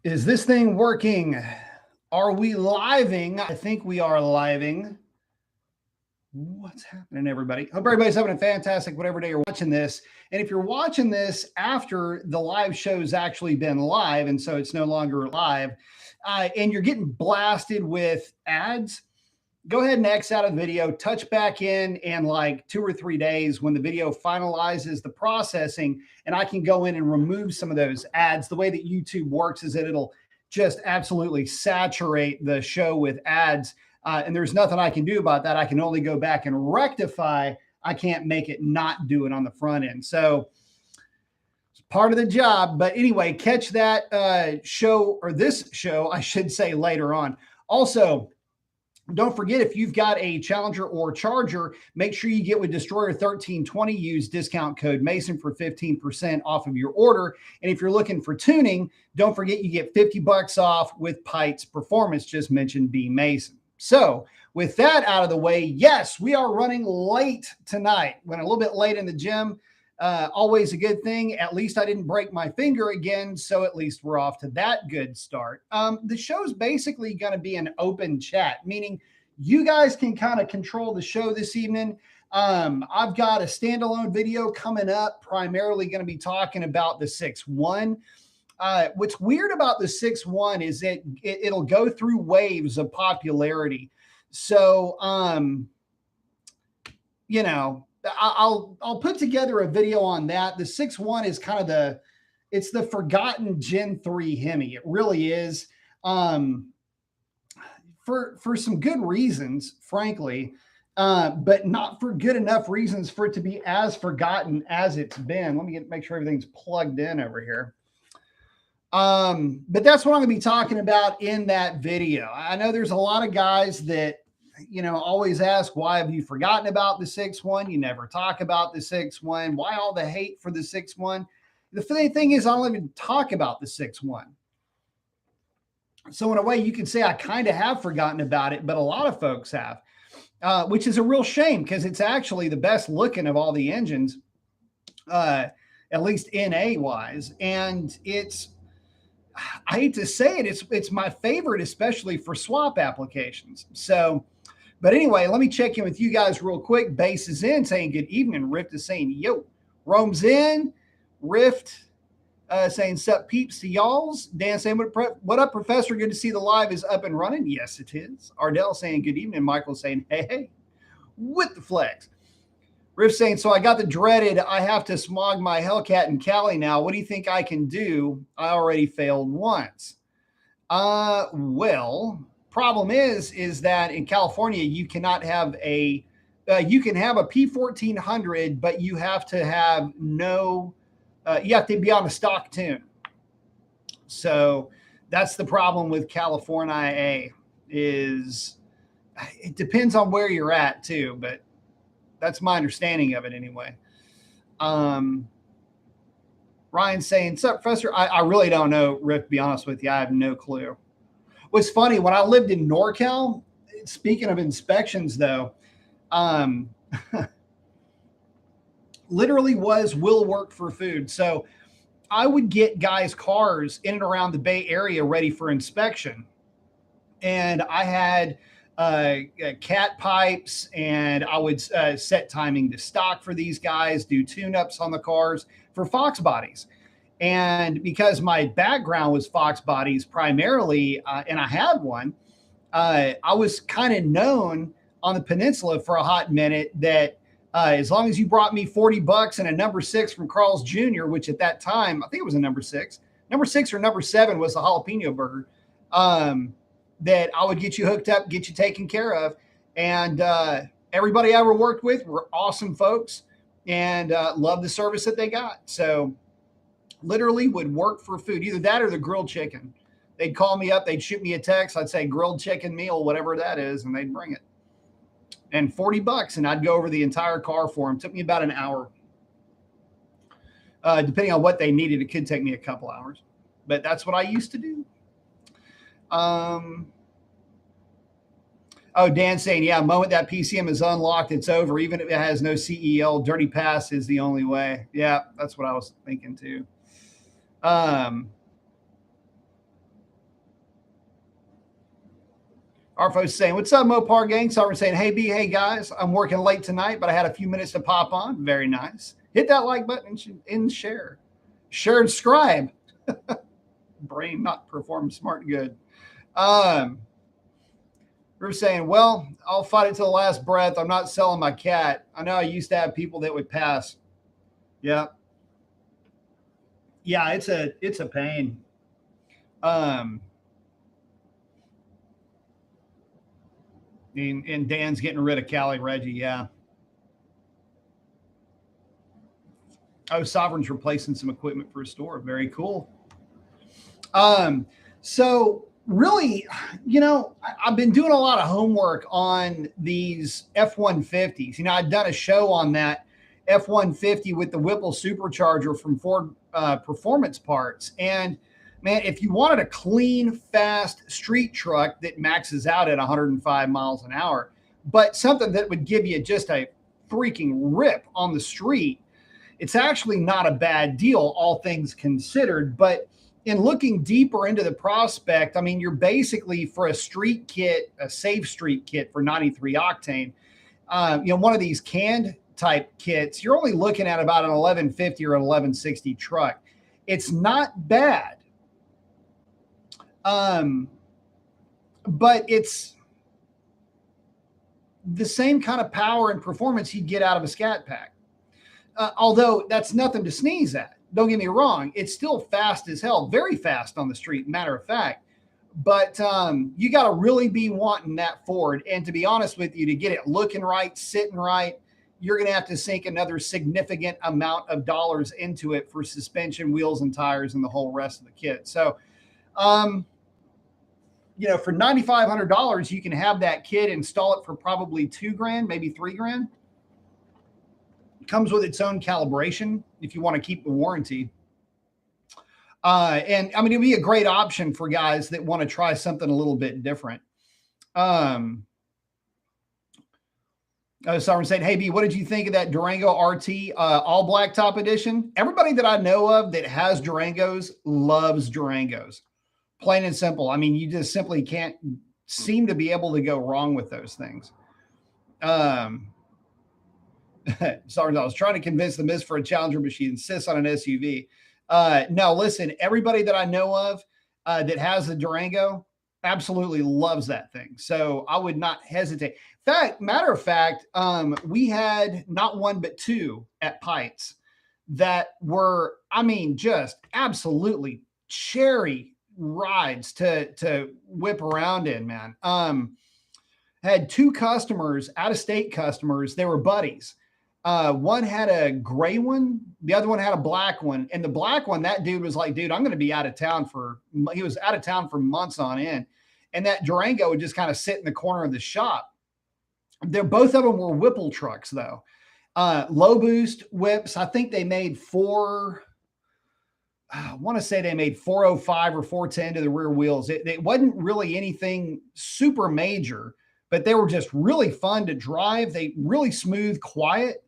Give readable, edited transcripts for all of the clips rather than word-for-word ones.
Is this thing working? Are we living? I think we are living. What's happening, everybody? Hope everybody's having a fantastic whatever day you're watching this. And if you're watching this after the live show's actually been live, and so it's no longer live, and you're getting blasted with ads, go ahead and X out of the video, touch back in like 2 or 3 days when the video finalizes the processing, and I can go in and remove some of those ads. The way that YouTube works is that it'll just absolutely saturate the show with ads. And there's nothing I can do about that. I can only go back and rectify. I can't make it not do it on the front end. So it's part of the job. But anyway, catch that show, or this show, I should say, later on. Also, don't forget, if you've got a Challenger or Charger, make sure you get with Destroyer 1320. Use discount code Mason for 15% off of your order. And if you're looking for tuning, don't forget you get $50 off with Pite's Performance. Just mention B Mason. So with that out of the way, yes, we are running late tonight. Went a little bit late in the gym. Always a good thing. At least I didn't break my finger again, so at least we're off to that good start. The show's basically going to be an open chat, meaning you guys can kind of control the show this evening. I've got a standalone video coming up, primarily going to be talking about the 6.1. What's weird about the 6.1 is that it'll go through waves of popularity. So, you know, I'll put together a video on that. The 6.1 is kind of it's the forgotten Gen 3 Hemi. It really is, for some good reasons, frankly, but not for good enough reasons for it to be as forgotten as it's been. Let me make sure everything's plugged in over here. But that's what I'm going to be talking about in that video. I know there's a lot of guys that, you know, always ask, why have you forgotten about the 6.1? You never talk about the 6.1. Why all the hate for the 6.1? The funny thing is, I don't even talk about the 6.1. So in a way, you can say I kind of have forgotten about it, but a lot of folks have, which is a real shame because it's actually the best looking of all the engines, at least NA wise. And I hate to say it, it's my favorite, especially for swap applications. So, but anyway, let me check in with you guys real quick. Base is in, saying good evening. Rift is saying, yo. Rome's in. Rift saying, sup peeps to y'alls. Dan saying, what up, Professor? Good to see the live is up and running. Yes, it is. Ardell saying, good evening. Michael saying, hey, with the flex. Rift saying, so I got the dreaded, I have to smog my Hellcat in Cali now. What do you think I can do? I already failed once. Well, problem is that in California, you cannot have you can have a P1400, but you have to have you have to be on a stock tune. So that's the problem with California is it depends on where you're at too, but that's my understanding of it anyway. Ryan saying, sup, Professor? I really don't know, Rick, to be honest with you. I have no clue. What's funny, when I lived in NorCal, speaking of inspections, though, literally will work for food. So I would get guys' cars in and around the Bay Area ready for inspection. And I had cat pipes, and I would set timing to stock for these guys, do tune-ups on the cars for Fox bodies. And because my background was Fox bodies primarily, and I had one, I was kind of known on the peninsula for a hot minute that as long as you brought me $40 and a number 6 from Carl's Jr., which at that time, I think it was a number 6 or number 7 was the jalapeno burger, that I would get you hooked up, get you taken care of. And everybody I ever worked with were awesome folks and loved the service that they got. So literally would work for food, either that or the grilled chicken. They'd call me up, they'd shoot me a text. I'd say grilled chicken meal, whatever that is, and they'd bring it. And $40, and I'd go over the entire car for them. It took me about an hour. Depending on what they needed, it could take me a couple hours. But that's what I used to do. Oh, Dan's saying, yeah, the moment that PCM is unlocked, it's over. Even if it has no CEL, dirty pass is the only way. Yeah, that's what I was thinking too. Arfo's saying, what's up, Mopar gang? Sovereign saying, hey, B, hey, guys. I'm working late tonight, but I had a few minutes to pop on. Very nice. Hit that like button and share. Share and subscribe. Brain not perform smart good. We're saying, well, I'll fight it till the last breath. I'm not selling my cat. I know I used to have people that would pass. Yeah. Yeah, it's a pain. And Dan's getting rid of Cali Reggie. Yeah. Oh, Sovereign's replacing some equipment for a store. Very cool. So really, I've been doing a lot of homework on these F-150s. I'd done a show on that F-150 with the Whipple Supercharger from Ford Performance Parts. And man, if you wanted a clean, fast street truck that maxes out at 105 miles an hour, but something that would give you just a freaking rip on the street, it's actually not a bad deal, all things considered. But in looking deeper into the prospect, I mean, you're basically, for a street kit, a safe street kit for 93 octane, one of these canned type kits, you're only looking at about an 1150 or an 1160 truck. It's not bad. But it's the same kind of power and performance you'd get out of a Scat Pack. Although that's nothing to sneeze at. Don't get me wrong. It's still fast as hell, very fast on the street, matter of fact. But you got to really be wanting that Ford. And to be honest with you, to get it looking right, sitting right, you're going to have to sink another significant amount of dollars into it for suspension, wheels, and tires, and the whole rest of the kit. So, for $9,500, you can have that kit, install it for probably $2,000, maybe $3,000. It comes with its own calibration if you want to keep the warranty. And I mean, it'd be a great option for guys that want to try something a little bit different. Someone saying, hey, B, what did you think of that Durango RT all black top edition? Everybody that I know of that has Durangos loves Durangos. Plain and simple. I mean, you just simply can't seem to be able to go wrong with those things. Sorry, I was trying to convince the Miss for a Challenger, but she insists on an SUV. No, listen, everybody that I know of that has a Durango absolutely loves that thing. So I would not hesitate. Matter of fact, we had not one but two at Pites that were, I mean, just absolutely cherry rides to whip around in, man. Had two customers, out-of-state customers. They were buddies. One had a gray one. The other one had a black one. And the black one, that dude was like, dude, I'm going to be out of town he was out of town for months on end. And that Durango would just kind of sit in the corner of the shop. Both of them were Whipple trucks, though. Low boost whips. I think they made I want to say they made 405 or 410 to the rear wheels. It wasn't really anything super major, but they were just really fun to drive. They really smooth, quiet,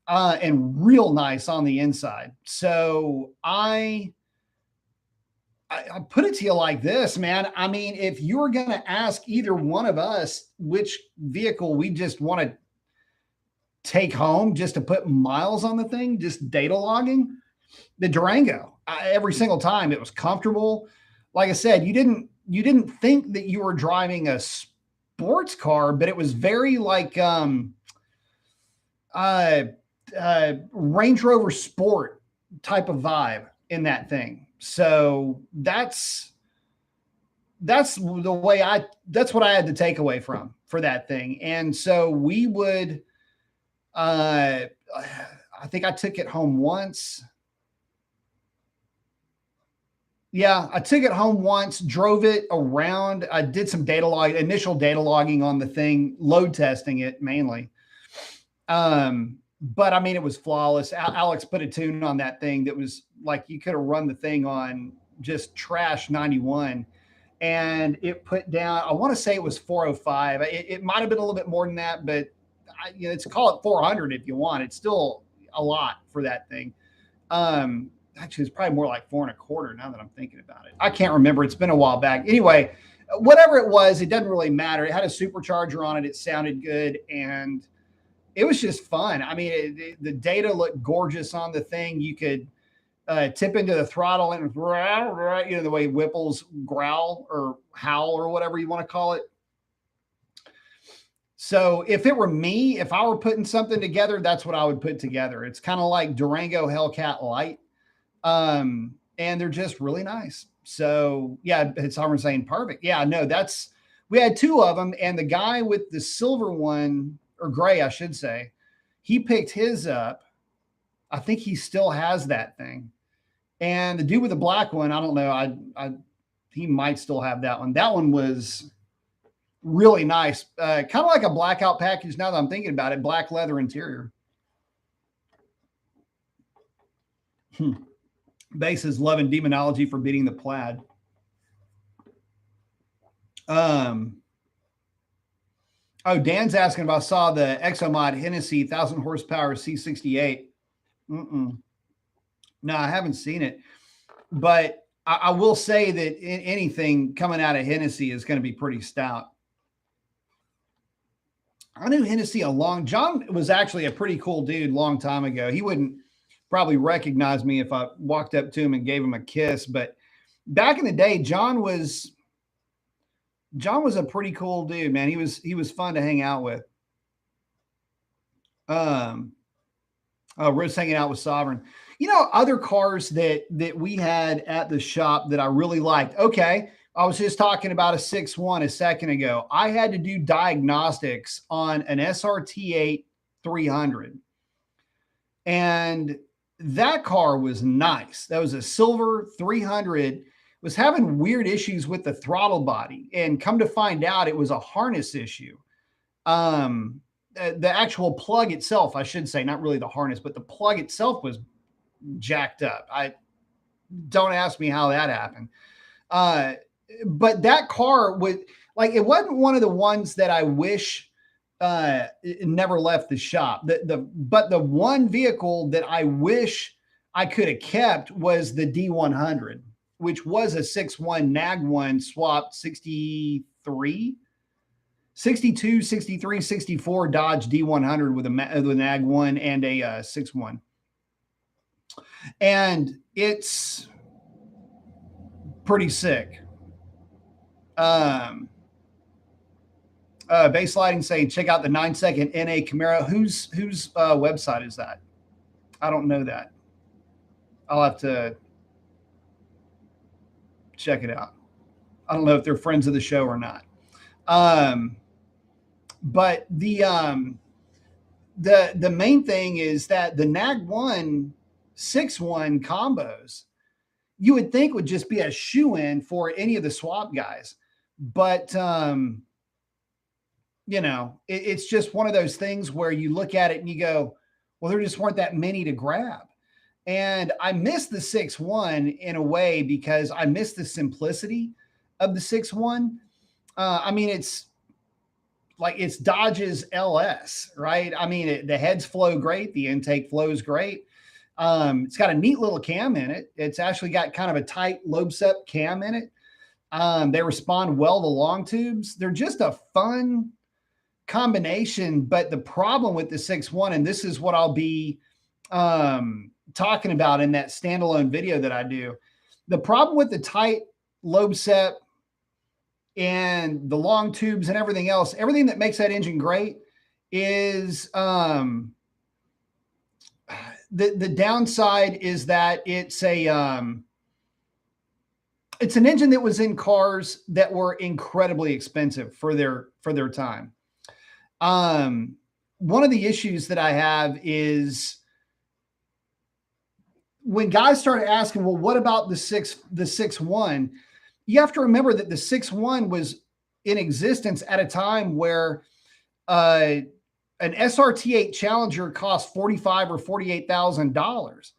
and real nice on the inside. So I put it to you like this, man. I mean, if you were going to ask either one of us which vehicle we just want to take home just to put miles on the thing, just data logging, the Durango. Every single time it was comfortable. Like I said, you didn't think that you were driving a sports car, but it was very like Range Rover Sport type of vibe in that thing. So that's the way that's what I had to take away for that thing. And so we would, I think I took it home once. Yeah, I took it home once, drove it around. I did some initial data logging on the thing, load testing it mainly. But I mean, it was flawless. Alex put a tune on that thing that was like, you could have run the thing on just trash 91 and it put down, I want to say it was 405. It might've been a little bit more than that, but let's call it 400 if you want. It's still a lot for that thing. Actually, it's probably more like 4.25 now that I'm thinking about it. I can't remember. It's been a while back. Anyway, whatever it was, it doesn't really matter. It had a supercharger on it. It sounded good. And it was just fun. I mean, the data looked gorgeous on the thing. You could tip into the throttle and, you know, the way Whipples growl or howl or whatever you want to call it. So if it were me, if I were putting something together, that's what I would put together. It's kind of like Durango Hellcat Light. And they're just really nice. So yeah, it's Harmer saying perfect. Yeah, no, we had two of them, and the guy with the silver one, or gray, I should say, he picked his up. I think he still has that thing. And the dude with the black one, I don't know. He might still have that one. That one was really nice. Kind of like a blackout package now that I'm thinking about it. Black leather interior. Base is loving demonology for beating the plaid. Oh, Dan's asking if I saw the Exomod Hennessy 1,000 horsepower C68. No, I haven't seen it. But I will say that anything coming out of Hennessy is going to be pretty stout. I knew Hennessy John was actually a pretty cool dude long time ago. He wouldn't probably recognize me if I walked up to him and gave him a kiss. But back in the day, John was a pretty cool dude, man. He was fun to hang out with. Rich hanging out with Sovereign. You know, other cars that we had at the shop that I really liked. Okay, I was just talking about a 6.1 a second ago. I had to do diagnostics on an SRT8 300. And that car was nice. That was a silver 300. Was having weird issues with the throttle body, and come to find out it was a harness issue. The actual plug itself, I should say, not really the harness, but the plug itself was jacked up. Don't ask me how that happened. But that car it wasn't one of the ones that I wish it never left the shop. But the one vehicle that I wish I could have kept was the D100, which was a 6.1 NAG 1 swapped 62, 63, 64 Dodge D100 with a NAG 1 and a 6.1. And it's pretty sick. Base Lighting saying, check out the 9-second NA Camaro. Whose website is that? I don't know that. I'll have to check it out. I don't know if they're friends of the show or not. But the main thing is that the NAG 1 6.1 combos, you would think would just be a shoe-in for any of the swap guys. But, you know, it's just one of those things where you look at it and you go, well, there just weren't that many to grab. And I miss the 6.1 in a way because I miss the simplicity of the 6.1. I mean, it's Dodge's LS, right? I mean, the heads flow great. The intake flows great. It's got a neat little cam in it. It's actually got kind of a tight lobe sep cam in it. They respond well to long tubes. They're just a fun combination. But the problem with the 6.1, and this is what I'll be talking about in that standalone video that I do, the problem with the tight lobe sep and the long tubes and everything else, everything that makes that engine great is the downside is that it's an engine that was in cars that were incredibly expensive for their time. One of the issues that I have is when guys started asking, well, what about the 6.1? You have to remember that the 6.1 was in existence at a time where an SRT8 Challenger cost $45,000 or $48,000.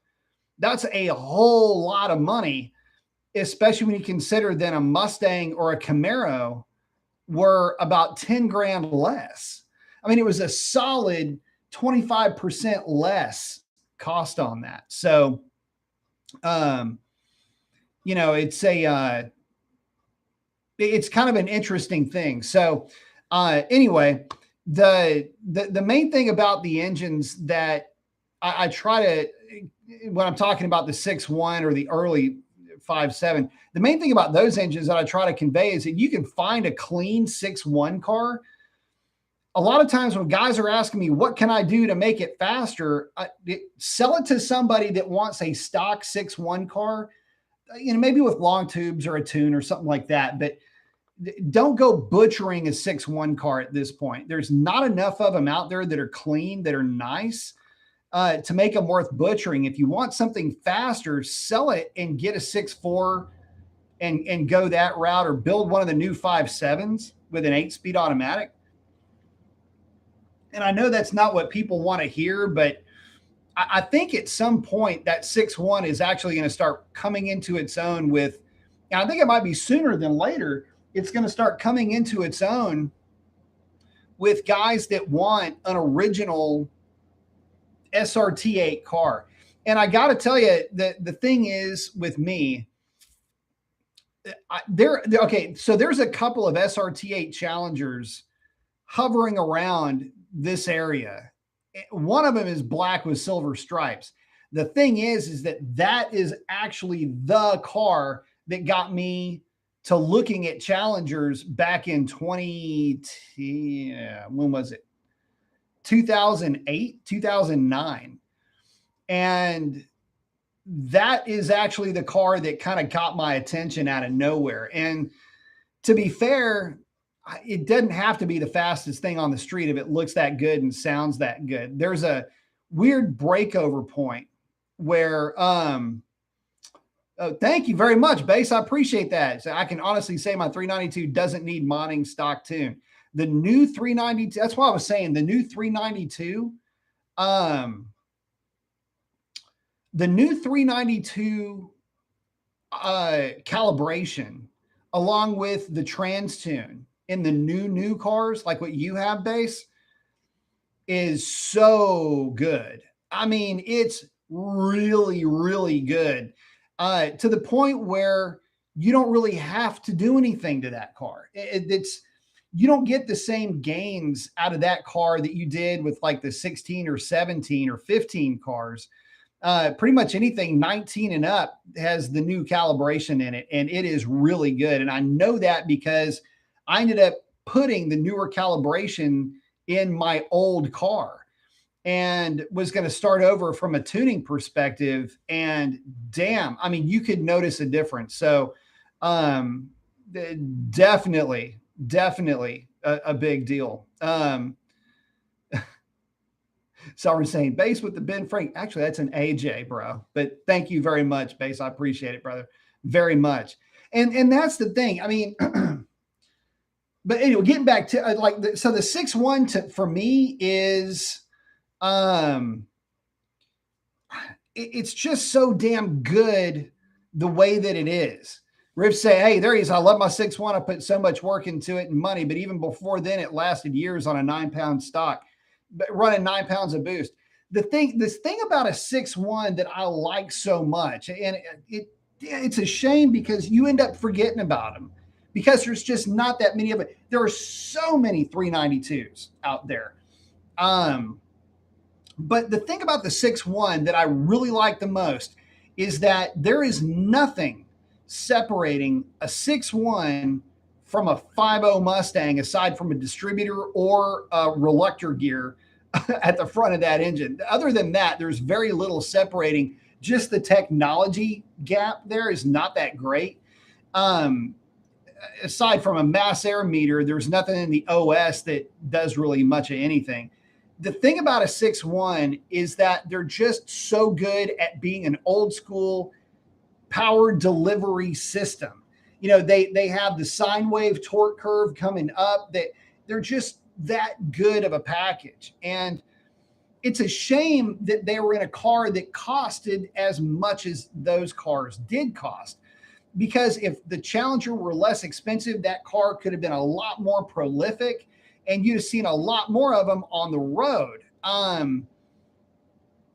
That's a whole lot of money, especially when you consider that a Mustang or a Camaro were about 10 grand less. I mean, it was a solid 25% less cost on that. So, you know, it's it's kind of an interesting thing. So anyway, the main thing about the engines that I try to, when I'm talking about the 6.1 or the early 5.7, the main thing about those engines that I try to convey is that you can find a clean 6.1 car. A lot of times when guys are asking me, what can I do to make it faster? Sell it to somebody that wants a stock 6.1 car, maybe with long tubes or a tune or something like that. But don't go butchering a 6.1 car at this point. There's not enough of them out there that are clean, that are nice, to make them worth butchering. If you want something faster, sell it and get a 6.4 and go that route, or build one of the new 5.7s with an 8-speed automatic. And I know that's not what people want to hear, but I think at some point that 6.1 is actually going to start coming into its own with, and I think it might be sooner than later, it's going to start coming into its own with guys that want an original SRT8 car. And I got to tell you that the thing is with me, okay, so there's a couple of SRT8 Challengers hovering around this area. One of them is black with silver stripes. The thing is that is actually the car that got me to looking at Challengers back in when was it? 2008, 2009. And that is actually the car that kind of caught my attention out of nowhere. And to be fair, it doesn't have to be the fastest thing on the street if it looks that good and sounds that good. There's a weird breakover point where, oh, thank you very much, Base. I appreciate that. So I can honestly say my 392 doesn't need modding stock tune. The new 392, that's why I was saying the new 392, calibration, along with the trans tune in the new cars, like what you have, Base, is so good. I mean, it's really, really good, to the point where you don't really have to do anything to that car. You don't get the same gains out of that car that you did with like the 16 or 17 or 15 cars. Pretty much anything 19 and up has the new calibration in it, and it is really good. And I know that because I ended up putting the newer calibration in my old car and was going to start over from a tuning perspective. And damn, I mean, you could notice a difference. So definitely a big deal. Someone saying Base with the Ben Frank. Actually, that's an AJ, bro. But thank you very much, Base. I appreciate it, brother, very much. And that's the thing. I mean, but anyway, getting back to so the 6.1 for me is, it's just so damn good the way that it is. Riff say, hey, there he is. I love my 6.1. I put so much work into it and money, but even before then, it lasted years on a 9-pound stock, but running 9 pounds of boost. This thing about a 6.1 that I like so much, and it's a shame because you end up forgetting about them because there's just not that many of it. There are so many 392s out there. But the thing about the 6.1 that I really like the most is that there is nothing separating a 6.1 from a 5.0 Mustang aside from a distributor or a reluctor gear at the front of that engine. Other than that, there's very little separating. Just the technology gap there is not that great. Aside from a mass air meter, there's nothing in the OS that does really much of anything. The thing about a 6.1 is that they're just so good at being an old school power delivery system. You know, they have the sine wave torque curve coming up, that they're just that good of a package. And it's a shame that they were in a car that costed as much as those cars did cost, because if the Challenger were less expensive, that car could have been a lot more prolific and you'd have seen a lot more of them on the road.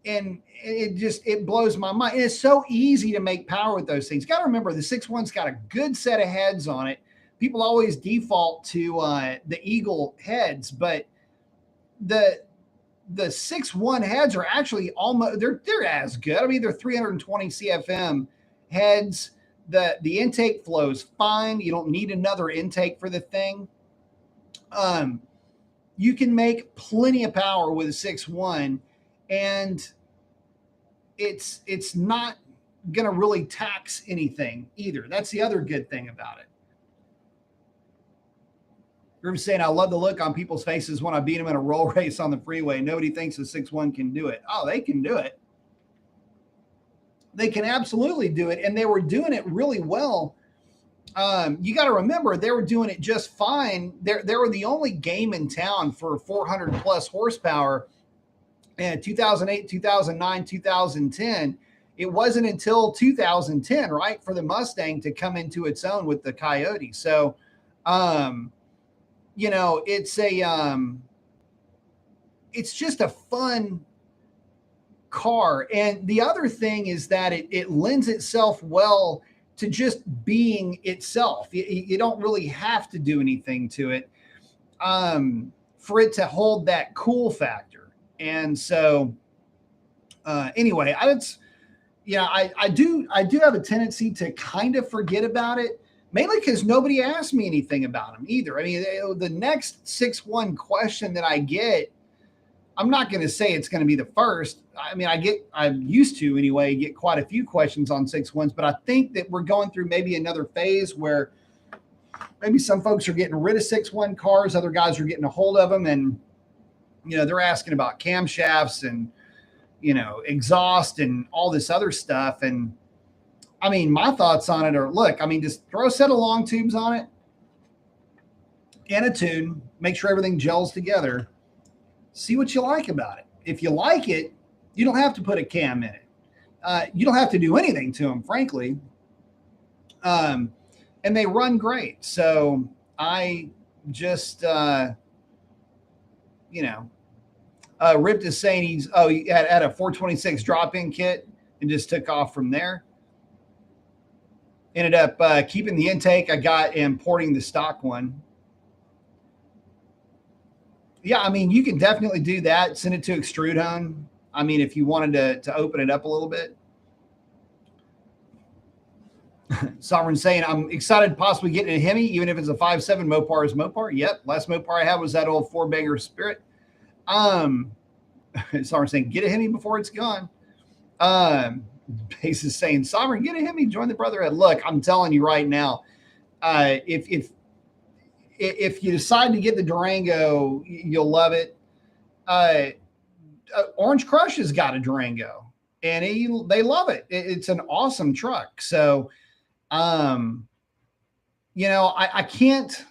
And it blows my mind. And it's so easy to make power with those things. Got to remember the 6.1's got a good set of heads on it, people always default to the Eagle heads, but the 6.1 heads are actually almost, they're as good. I mean, they're 320 CFM heads. The intake flows fine. You don't need another intake for the thing. You can make plenty of power with a 6.1, and it's not going to really tax anything either. That's the other good thing about it. You're saying, I love the look on people's faces when I beat them in a roll race on the freeway. Nobody thinks a 6.1 can do it. Oh, they can do it. They can absolutely do it. And they were doing it really well. You got to remember, they were doing it just fine. They were the only game in town for 400 plus horsepower in 2008, 2009, 2010. It wasn't until 2010, right, for the Mustang to come into its own with the Coyote. So, you know, it's just a fun car. And the other thing is that it lends itself well to just being itself. You don't really have to do anything to it for it to hold that cool factor. And so anyway, I do have a tendency to kind of forget about it, mainly because nobody asked me anything about them either. I mean, the next 6.1 question that I get, I'm not going to say it's going to be the first. I mean, I'm used to anyway, get quite a few questions on 6.1s, but I think that we're going through maybe another phase where maybe some folks are getting rid of 6.1 cars. Other guys are getting a hold of them, and, you know, they're asking about camshafts and, you know, exhaust and all this other stuff. And I mean, my thoughts on it are, look, I mean, just throw a set of long tubes on it and a tune, make sure everything gels together. See what you like about it. If you like it, you don't have to put a cam in it. You don't have to do anything to them, frankly. And they run great. So I just, you know, Ripped is saying he had a 426 drop-in kit and just took off from there. Ended up keeping the intake I got and porting the stock one. Yeah, I mean, you can definitely do that. Send it to extrude hone. I mean, if you wanted to open it up a little bit. Sovereign saying, I'm excited to possibly get a Hemi, even if it's a 5.7 Mopar is Mopar. Yep, last Mopar I had was that old 4-banger Spirit. Sovereign saying, get a Hemi before it's gone. Base is saying, Sovereign, get a Hemi, join the Brotherhood. Look, I'm telling you right now, if you decide to get the Durango, you'll love it. Orange Crush has got a Durango, and they love it. It's an awesome truck. So, you know, I can't.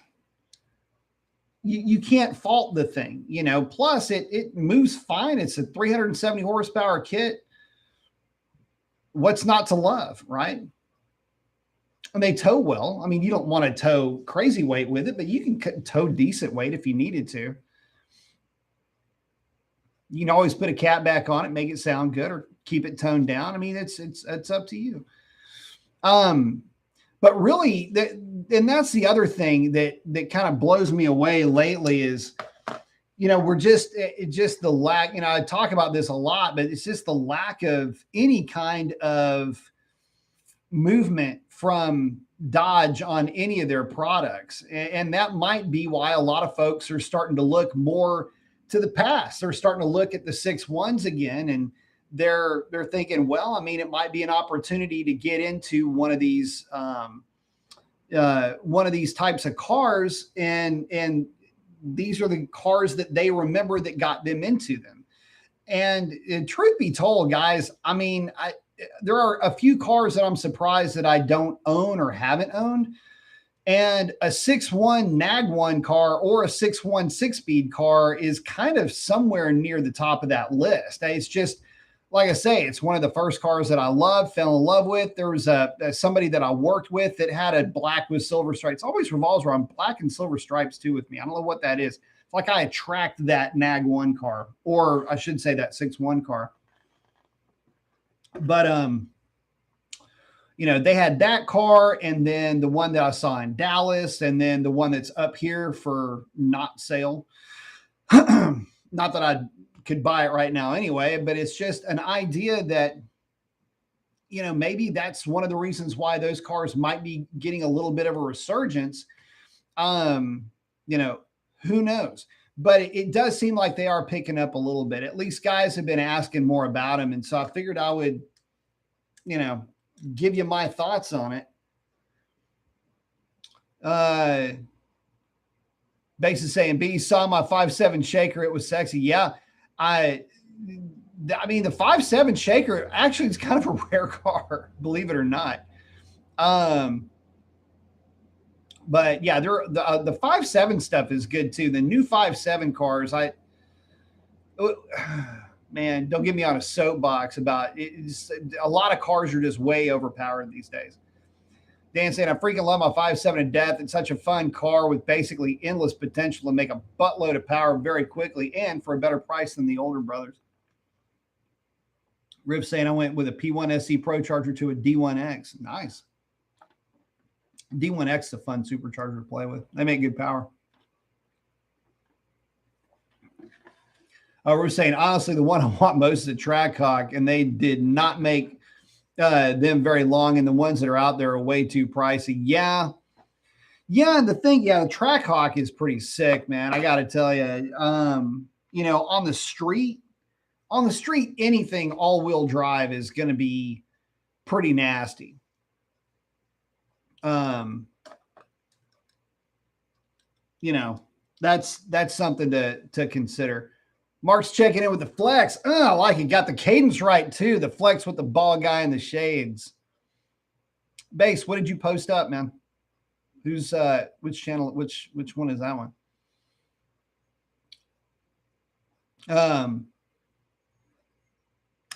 You can't fault the thing, you know. Plus, it moves fine. It's a 370 horsepower kit. What's not to love, right? And they tow well. I mean, you don't want to tow crazy weight with it, but you can tow decent weight if you needed to. You can always put a cat back on it, make it sound good, or keep it toned down. I mean, it's up to you. But really, and that's the other thing that kind of blows me away lately is, you know, we're just the lack, you know, I talk about this a lot, but it's just the lack of any kind of movement from Dodge on any of their products. And that might be why a lot of folks are starting to look more to the past. They're starting to look at the 6.1s again, and they're thinking, well, I mean, it might be an opportunity to get into one of these types of cars, and these are the cars that they remember that got them into them. And truth be told, guys, I mean, there are a few cars that I'm surprised that I don't own or haven't owned. And a 6.1 NAG1 car or a 6.1 6-speed car is kind of somewhere near the top of that list. It's just, like I say, it's one of the first cars that I loved, fell in love with. There was somebody that I worked with that had a black with silver stripes. It always revolves around black and silver stripes too with me. I don't know what that is. It's like I attract that NAG1 car, or I should say that 6.1 car. But they had that car, and then the one that I saw in Dallas, and then the one that's up here for not sale. Not that I could buy it right now anyway, but it's just an idea that, maybe that's one of the reasons why those cars might be getting a little bit of a resurgence. Who knows? But it does seem like they are picking up a little bit. At least guys have been asking more about them. And so I figured I would, give you my thoughts on it. Base is saying, B, saw my 5.7 shaker. It was sexy. Yeah. I mean, the 5.7 shaker actually is kind of a rare car, believe it or not. But yeah, the 5.7 stuff is good too. The new 5.7 cars, man, don't get me on a soapbox about it. A lot of cars are just way overpowered these days. Dan saying, I freaking love my 5.7 to death. It's such a fun car with basically endless potential to make a buttload of power very quickly and for a better price than the older brothers. Riv saying, I went with a P1 SC Pro Charger to a D1X. Nice. D1X is a fun supercharger to play with. They make good power. We're saying, honestly, the one I want most is a Trackhawk, and they did not make them very long, and the ones that are out there are way too pricey. Yeah. And the Trackhawk is pretty sick, man. I got to tell you, on the street, anything all-wheel drive is going to be pretty nasty. That's something to consider. Mark's checking in with the flex. Oh, I like it. Got the cadence right too. The flex with the ball guy in the shades. Base, what did you post up, man? Who's which channel? Which one is that one?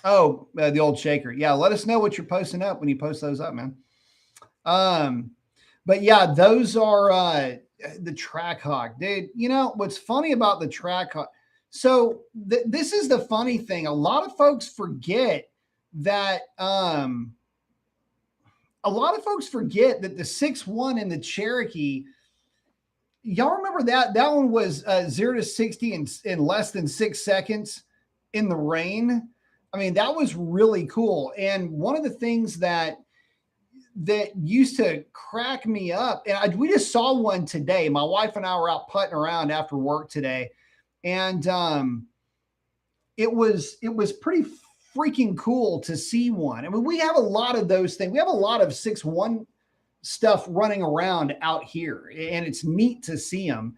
The old shaker. Yeah, let us know what you're posting up when you post those up, man. But yeah, those are the Trackhawk, dude. What's funny about the Trackhawk? So this is the funny thing. A lot of folks forget that the 6.1 in the Cherokee. Y'all remember that one was 0 to 60 in less than 6 seconds in the rain. I mean, that was really cool. And one of the things that used to crack me up, and we just saw one today. My wife and I were out putting around after work today, and it was pretty freaking cool to see one. I mean, we have a lot of those things. We have a lot of 6.1 stuff running around out here, and it's neat to see them.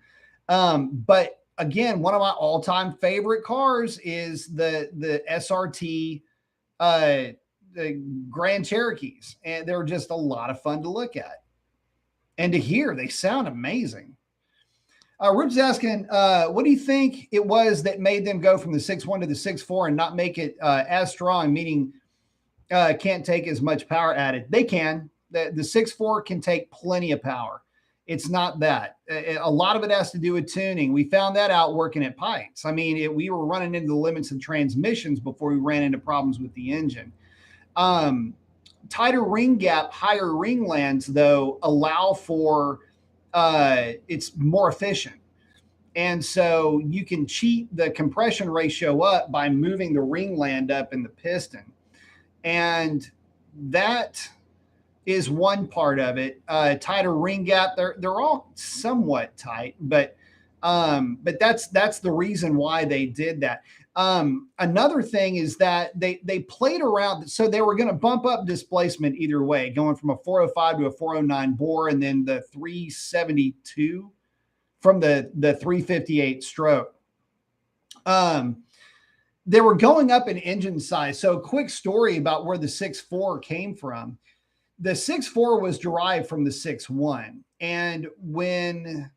But again, one of my all-time favorite cars is the SRT, the Grand Cherokees, and they're just a lot of fun to look at and to hear. They sound amazing. Rip's asking, what do you think it was that made them go from the 6.1 to the 6.4 and not make it as strong, meaning can't take as much power added? They can. The 6.4 can take plenty of power. It's not that. A lot of it has to do with tuning. We found that out working at Pikes. I mean, we were running into the limits of transmissions before we ran into problems with the engine. Tighter ring gap, higher ring lands, though, allow for it's more efficient. And so you can cheat the compression ratio up by moving the ring land up in the piston. And that is one part of it. Tighter ring gap, they're all somewhat tight, but that's the reason why they did that. Another thing is that they played around. So they were going to bump up displacement either way, going from a 405 to a 409 bore, and then the 372 from the 358 stroke. They were going up in engine size. So quick story about where the 6.4 came from. The 6.4 was derived from the 6.1. And when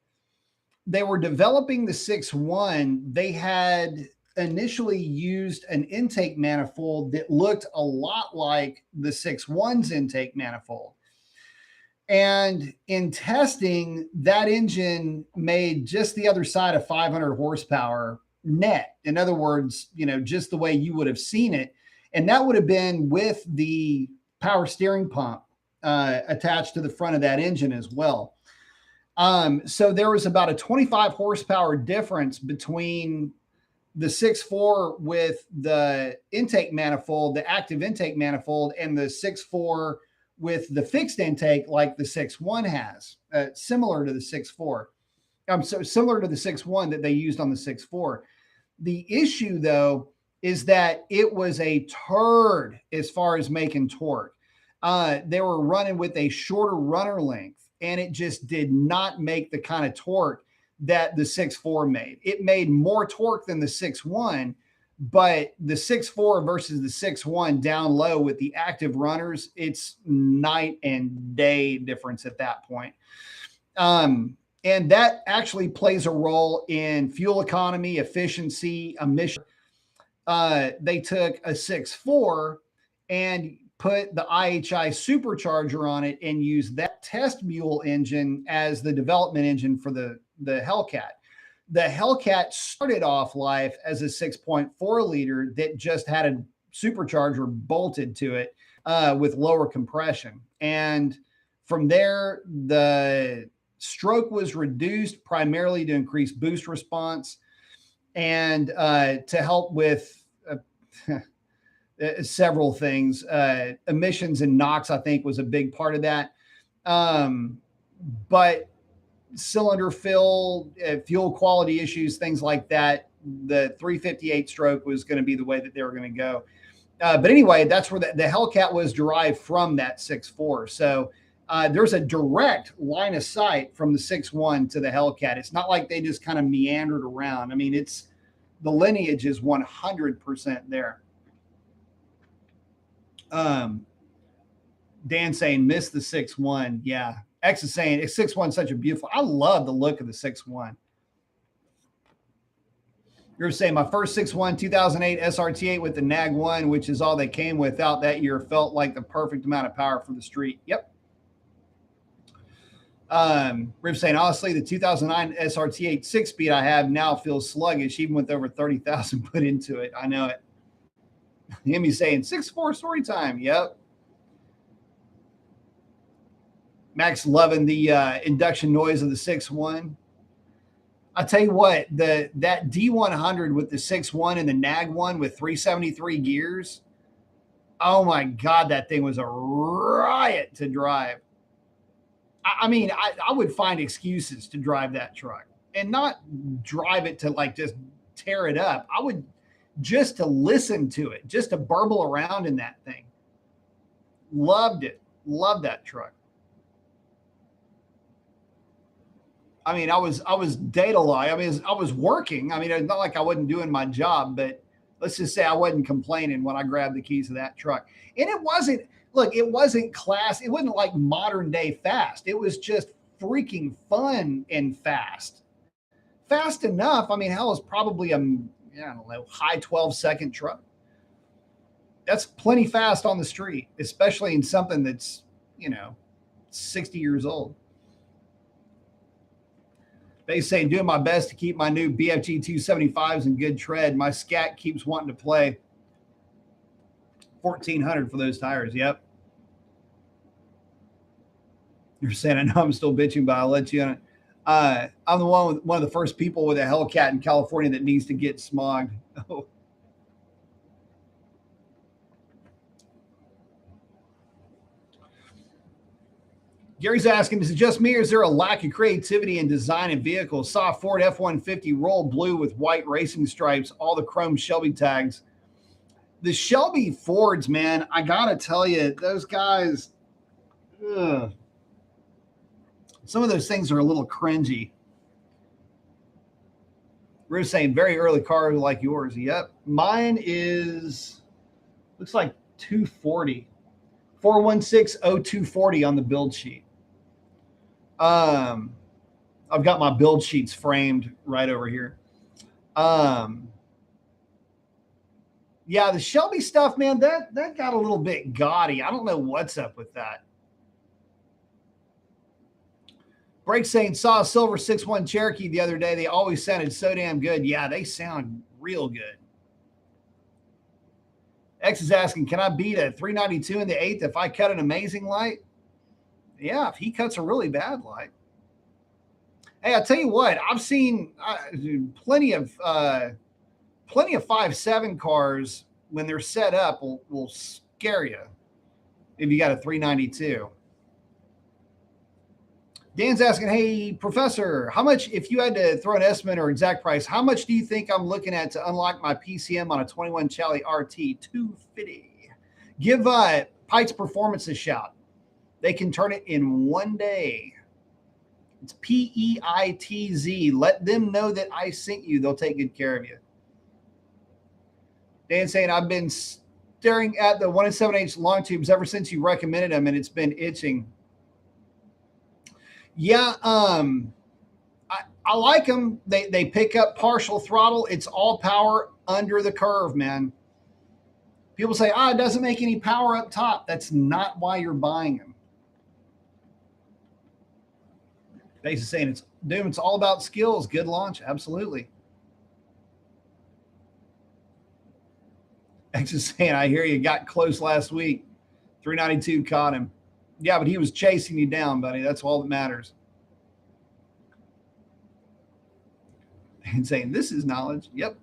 they were developing the 6.1, they had initially used an intake manifold that looked a lot like the 6.1's intake manifold. And in testing, that engine made just the other side of 500 horsepower net. In other words, just the way you would have seen it. And that would have been with the power steering pump attached to the front of that engine as well. So there was about a 25 horsepower difference between the 6.4 with the intake manifold, the active intake manifold, and the 6.4 with the fixed intake like the 6.1 has, similar to the 6.4. So similar to the 6.1 that they used on the 6.4. The issue, though, is that it was a turd as far as making torque. They were running with a shorter runner length, and it just did not make the kind of torque that the 6.4 made. It made more torque than the 6.1, but the 6.4 versus the 6.1 down low with the active runners, it's night and day difference at that point. And that actually plays a role in fuel economy, efficiency, emission. They took a 6.4 and put the IHI Supercharger on it and used that test mule engine as the development engine for the Hellcat. The Hellcat started off life as a 6.4 liter that just had a supercharger bolted to it with lower compression. And from there, the stroke was reduced primarily to increase boost response and to help with several things. Emissions and NOx, I think, was a big part of that. But cylinder fill, fuel quality issues, things like that, the 358 stroke was going to be the way that they were going to go. But anyway, that's where the Hellcat was derived from, that 6.4. So there's a direct line of sight from the 6.1 to the Hellcat. It's not like they just kind of meandered around. I mean, the lineage is 100% there. Dan saying, miss the 6.1. Yeah. X is saying, 6.1 such a beautiful. I love the look of the 6.1. You're saying my first 6.1 2008 SRT8 with the NAG 1, which is all they came without that year, felt like the perfect amount of power for the street. Yep. Rip saying, honestly, the 2009 SRT8 6-speed I have now feels sluggish, even with over 30,000 put into it. I know it. Hemi saying 6.4 story time. Yep. Max loving the induction noise of the 6.1. I tell you what, that D100 with the 6.1 and the NAG 1 with 373 gears. Oh my God, that thing was a riot to drive. I mean, I would find excuses to drive that truck and not drive it to like just tear it up. I would just to listen to it, just to burble around in that thing. Loved it. Loved that truck. I mean, I was data log. I mean, I was working. I mean, it's not like I wasn't doing my job, but let's just say I wasn't complaining when I grabbed the keys of that truck. And it wasn't, look, it wasn't class. It wasn't like modern day fast. It was just freaking fun and fast. Fast enough. I mean, hell, it's probably I don't know, high 12-second truck. That's plenty fast on the street, especially in something that's, 60 years old. They say, doing my best to keep my new BFG 275s in good tread. My scat keeps wanting to play. 1,400 for those tires. Yep. You're saying, I know I'm still bitching, but I'll let you on it. I'm the one of the first people with a Hellcat in California that needs to get smogged. Oh. Gary's asking, is it just me or is there a lack of creativity in design and vehicles? Saw a Ford F-150 roll blue with white racing stripes, all the chrome Shelby tags. The Shelby Fords, man, I got to tell you, those guys, some of those things are a little cringy. We're saying very early cars like yours. Yep. Mine looks like 240. 416-0240 on the build sheet. I've got my build sheets framed right over here. Yeah, the Shelby stuff, man, that got a little bit gaudy. I don't know what's up with that. Break saying, saw a silver 6.1 Cherokee the other day. They always sounded so damn good. Yeah, they sound real good. X is asking, can I beat a 392 in the 8th if I cut an amazing light? Yeah, if he cuts a really bad light. Hey, I tell you what, I've seen plenty of 5.7 cars when they're set up will scare you if you got a 392. Dan's asking, hey, Professor, how much, if you had to throw an estimate or exact price, how much do you think I'm looking at to unlock my PCM on a 21 Chally RT 250? Give Pikes Performance a shout. They can turn it in one day. It's PEITZ. Let them know that I sent you. They'll take good care of you. Dan saying, I've been staring at the 1 7/8 long tubes ever since you recommended them, and it's been itching. Yeah, I like them. They pick up partial throttle. It's all power under the curve, man. People say, it doesn't make any power up top. That's not why you're buying them. Basically saying it's all about skills. Good launch. Absolutely. X is saying, I hear you got close last week. 392 caught him. Yeah, but he was chasing you down, buddy. That's all that matters. And saying, this is knowledge. Yep.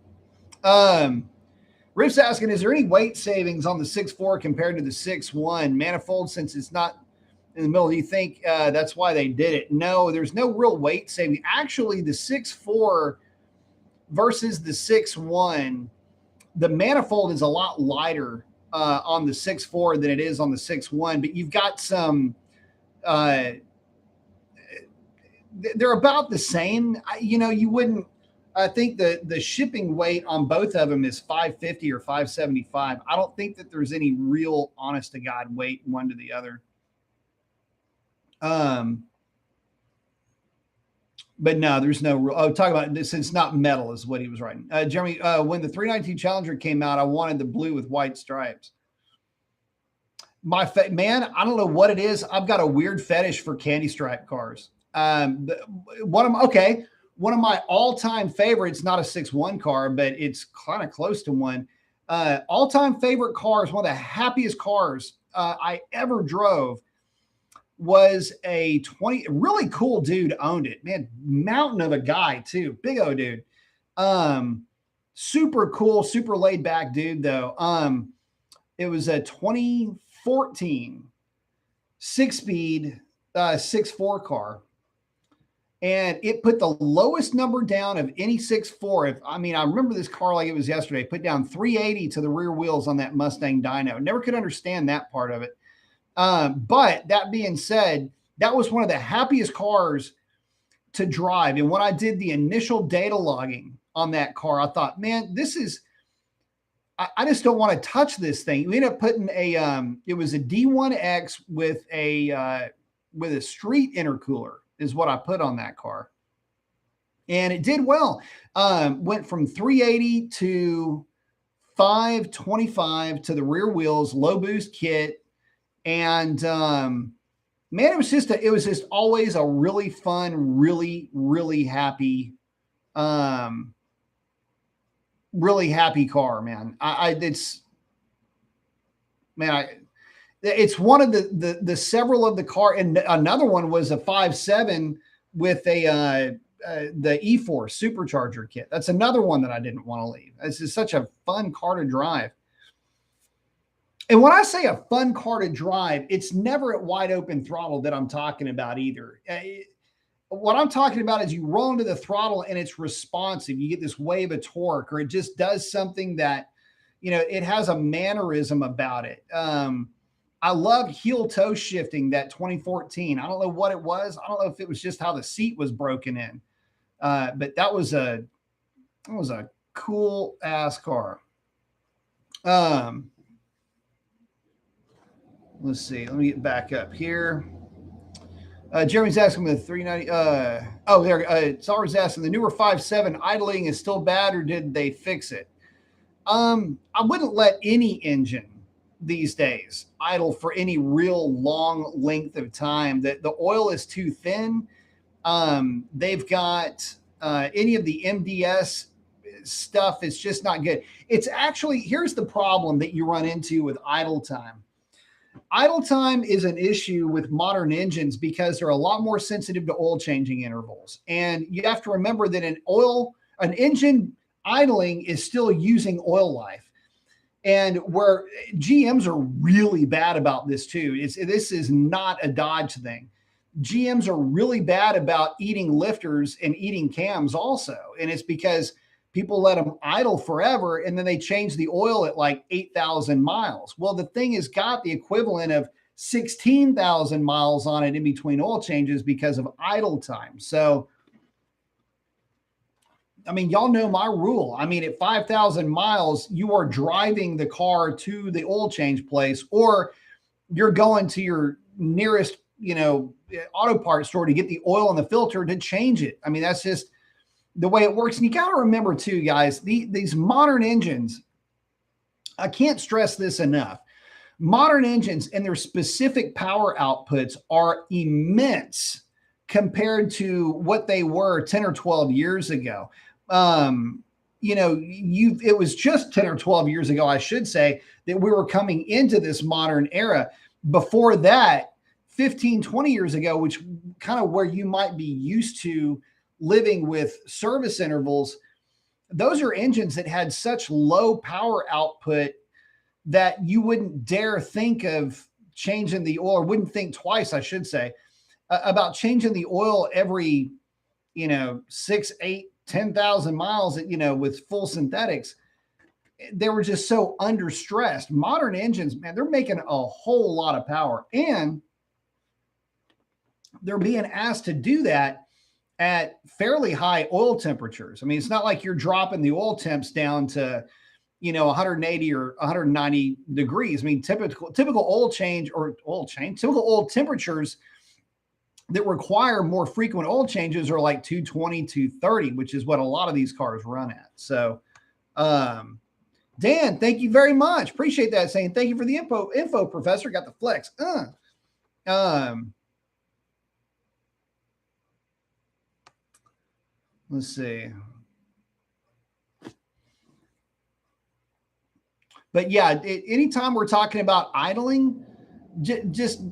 Riff's asking, is there any weight savings on the 6.4 compared to the 6.1 manifold since it's not in the middle? Do you think that's why they did it? No, there's no real weight saving. Actually, the 6.4 versus the 6.1, the manifold is a lot lighter on the 6.4 than it is on the 6.1, but you've got some, they're about the same. You wouldn't, I think the shipping weight on both of them is 550 or 575. I don't think that there's any real honest to God weight one to the other. But no, there's no real. Oh, talk about this. It's not metal, is what he was writing. Jeremy, when the 392 Challenger came out, I wanted the blue with white stripes. Man, I don't know what it is. I've got a weird fetish for candy stripe cars. One of my all-time favorites, not a 6.1 car, but it's kind of close to one. All-time favorite cars, one of the happiest cars I ever drove was a really cool dude owned it. Man, mountain of a guy too. Big O dude. Super cool, super laid back dude though. It was a 2014 6-speed 6.4 car. And it put the lowest number down of any 6.4. I remember this car like it was yesterday. Put down 380 to the rear wheels on that Mustang dyno. Never could understand that part of it. But that being said, that was one of the happiest cars to drive. And when I did the initial data logging on that car, I thought, man, I just don't want to touch this thing. We ended up putting it was a D1X with a street intercooler is what I put on that car. And it did well. Went from 380 to 525 to the rear wheels, low boost kit. And man, it was just always a really fun, really, really happy car, man. It's one of the several of the car, and another one was a 5.7 with the E-Force Supercharger kit. That's another one that I didn't want to leave. This is such a fun car to drive. And when I say a fun car to drive, it's never at wide open throttle that I'm talking about either. What I'm talking about is you roll into the throttle and it's responsive. You get this wave of torque, or it just does something that, it has a mannerism about it. I love heel toe shifting that 2014. I don't know what it was. I don't know if it was just how the seat was broken in. But that was a cool ass car. Let's see. Let me get back up here. Jeremy's asking the 390. Sarah's asking, the newer 5.7 idling is still bad, or did they fix it? I wouldn't let any engine these days idle for any real long length of time. The oil is too thin. They've got any of the MDS stuff. It's just not good. It's actually, here's the problem that you run into with idle time. idle time is an issue with modern engines because they're a lot more sensitive to oil changing intervals. And you have to remember that an engine idling is still using oil life. And where GMs are really bad about this too. This is not a Dodge thing. GMs are really bad about eating lifters and eating cams also. And it's because people let them idle forever and then they change the oil at like 8,000 miles. Well, the thing has got the equivalent of 16,000 miles on it in between oil changes because of idle time. So, I mean, y'all know my rule. I mean, at 5,000 miles, you are driving the car to the oil change place, or you're going to your nearest, auto parts store to get the oil in the filter to change it. I mean, that's just the way it works. And you got to remember too, guys, these modern engines, I can't stress this enough. Modern engines and their specific power outputs are immense compared to what they were 10 or 12 years ago. It was just 10 or 12 years ago, I should say, that we were coming into this modern era. Before that, 15, 20 years ago, which kind of where you might be used to living with service intervals, those are engines that had such low power output that you wouldn't dare think of changing the oil, or wouldn't think twice, I should say, about changing the oil every, 6, 8, 10,000 miles, with full synthetics. They were just so under stressed. Modern engines, man, they're making a whole lot of power, and they're being asked to do that at fairly high oil temperatures. I mean, it's not like you're dropping the oil temps down to, 180 or 190 degrees. I mean, typical typical oil temperatures that require more frequent oil changes are like 220, 230, which is what a lot of these cars run at. So, Dan, thank you very much. Appreciate that. Saying thank you for the info, Professor. Got the flex. Let's see. But yeah, anytime we're talking about idling, just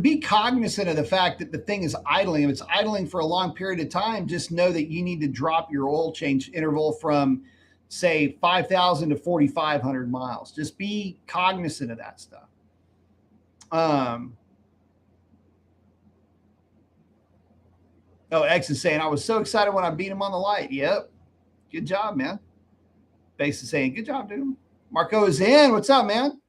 be cognizant of the fact that the thing is idling. If it's idling for a long period of time, just know that you need to drop your oil change interval from, say, 5,000 to 4,500 miles. Just be cognizant of that stuff. X is saying, I was so excited when I beat him on the light. Yep. Good job, man. Base is saying, good job, dude. Marco is in. What's up, man?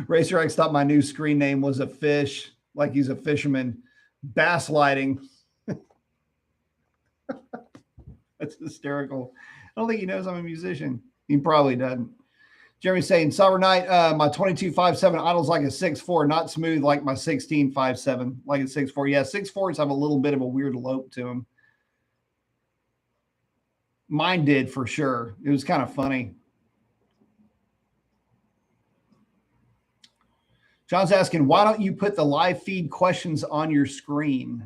Racer X thought my new screen name was a fish, like he's a fisherman. Bass lighting. That's hysterical. I don't think he knows I'm a musician. He probably doesn't. Jeremy's saying, Summer Night, my 22.57 idles like a 6.4, not smooth like my 16.57, like a 6.4. Yeah, 6.4s have a little bit of a weird lope to them. Mine did for sure. It was kind of funny. John's asking, why don't you put the live feed questions on your screen?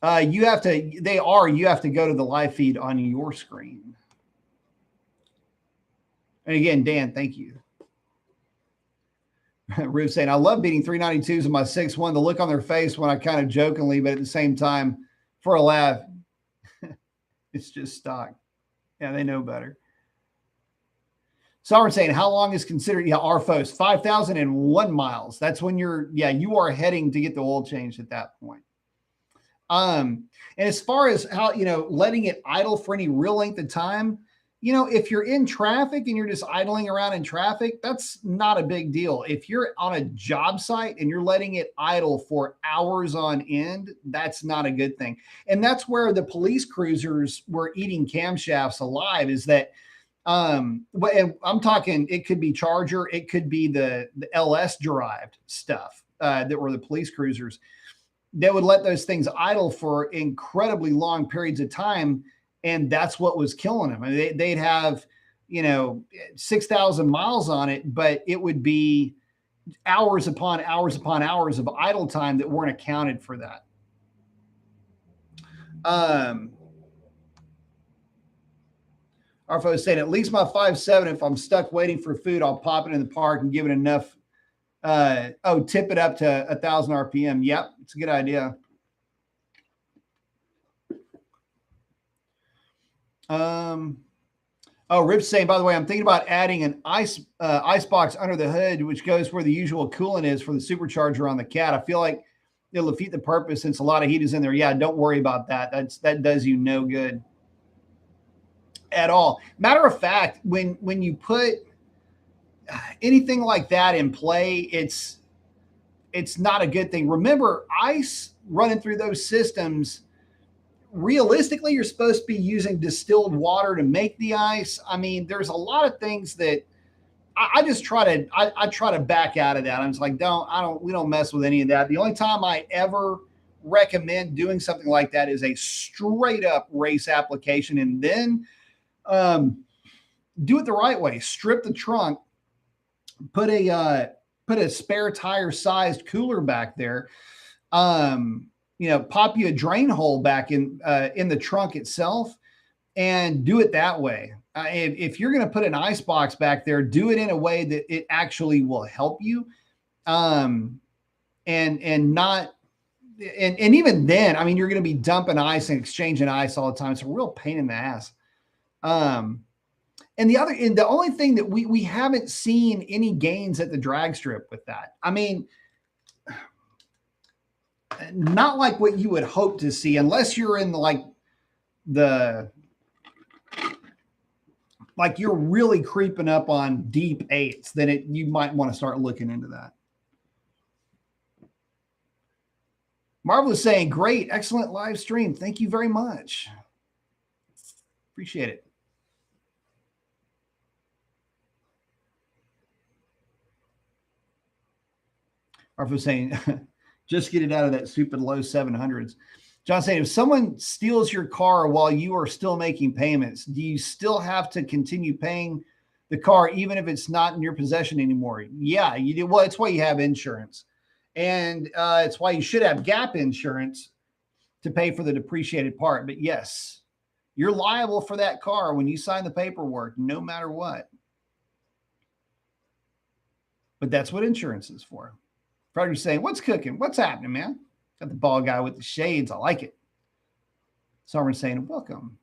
You have to go to the live feed on your screen. And again, Dan, thank you. Ruth saying, I love beating 392s in my 6.1. The look on their face when I kind of jokingly, but at the same time, for a laugh, it's just stock. Yeah, they know better. Sovereign saying, how long is considered? Yeah, RFOs, 5,001 miles. That's when you are heading to get the oil changed at that point. And as far as how, letting it idle for any real length of time, if you're in traffic and you're just idling around in traffic, that's not a big deal. If you're on a job site and you're letting it idle for hours on end, that's not a good thing. And that's where the police cruisers were eating camshafts alive, is that, and I'm talking, it could be Charger, it could be the LS derived stuff that were the police cruisers. They would let those things idle for incredibly long periods of time. And that's what was killing them. I mean, they'd have, 6,000 miles on it, but it would be hours upon hours upon hours of idle time that weren't accounted for that. Arfo is saying, at least my 5.7, if I'm stuck waiting for food, I'll pop it in the park and give it enough. Tip it up to 1,000 RPM. Yep, it's a good idea. Rip's saying, by the way, I'm thinking about adding an ice box under the hood, which goes where the usual coolant is for the supercharger on the Cat. I feel like it'll defeat the purpose since a lot of heat is in there. Yeah, don't worry about that. That does you no good at all. Matter of fact, when you put anything like that in play, it's not a good thing. Remember, ice running through those systems, realistically, you're supposed to be using distilled water to make the ice. I mean, there's a lot of things that I just try to back out of that. I'm just like, we don't mess with any of that. The only time I ever recommend doing something like that is a straight up race application, and then do it the right way. Strip the trunk, put a spare tire sized cooler back there. Pop you a drain hole back in the trunk itself and do it that way. If you're going to put an ice box back there, do it in a way that it actually will help you. And even then, I mean, you're going to be dumping ice and exchanging ice all the time. It's a real pain in the ass. And the only thing that we haven't seen any gains at the drag strip with that. I mean, not like what you would hope to see, unless you're in like you're really creeping up on deep 8s, then you might want to start looking into that. Marvel is saying, great, excellent live stream. Thank you very much. Appreciate it. Marvel is saying, just get it out of that stupid low 700s. John saying, if someone steals your car while you are still making payments, do you still have to continue paying the car even if it's not in your possession anymore? Yeah, you do. Well, it's why you have insurance. And it's why you should have gap insurance to pay for the depreciated part. But yes, you're liable for that car when you sign the paperwork, no matter what. But that's what insurance is for. Frederick's saying, what's cooking? What's happening, man? Got the bald guy with the shades. I like it. Someone's saying, welcome.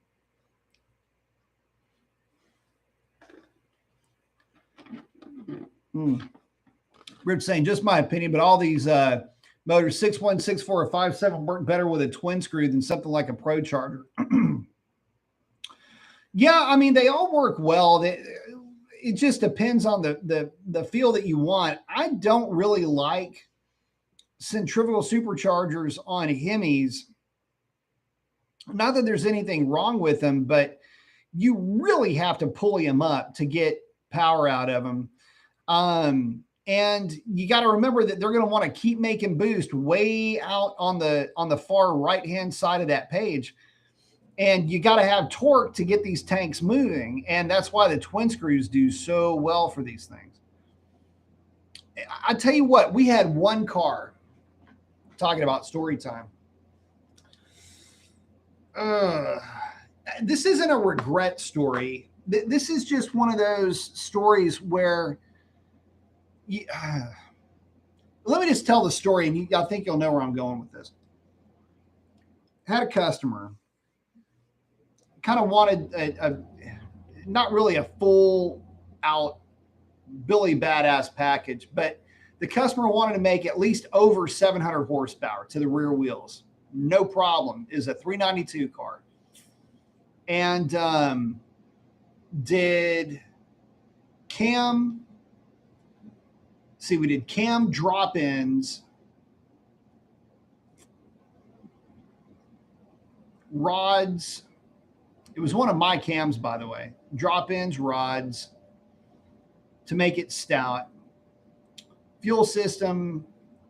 Rich saying, just my opinion, but all these motors 6.1, 6.4, or 5.7 work better with a twin screw than something like a Pro Charger. Yeah, I mean, they all work well. It just depends on the feel that you want. I don't really like centrifugal superchargers on Hemis. Not that there's anything wrong with them, but you really have to pulley them up to get power out of them. And you got to remember that they're going to want to keep making boost way out on the far right-hand side of that page. And you got to have torque to get these tanks moving. And that's why the twin screws do so well for these things. I tell you what, we had one car, talking about story time. This isn't a regret story. This is just one of those stories where let me just tell the story, and I think you'll know where I'm going with this. Had a customer, kind of wanted a not really a full out Billy Badass package, but the customer wanted to make at least over 700 horsepower to the rear wheels. No problem. Is a 392 car. And we did cam drop-ins, rods. It was one of my cams, by the way. Drop-ins, rods to make it stout. Fuel system,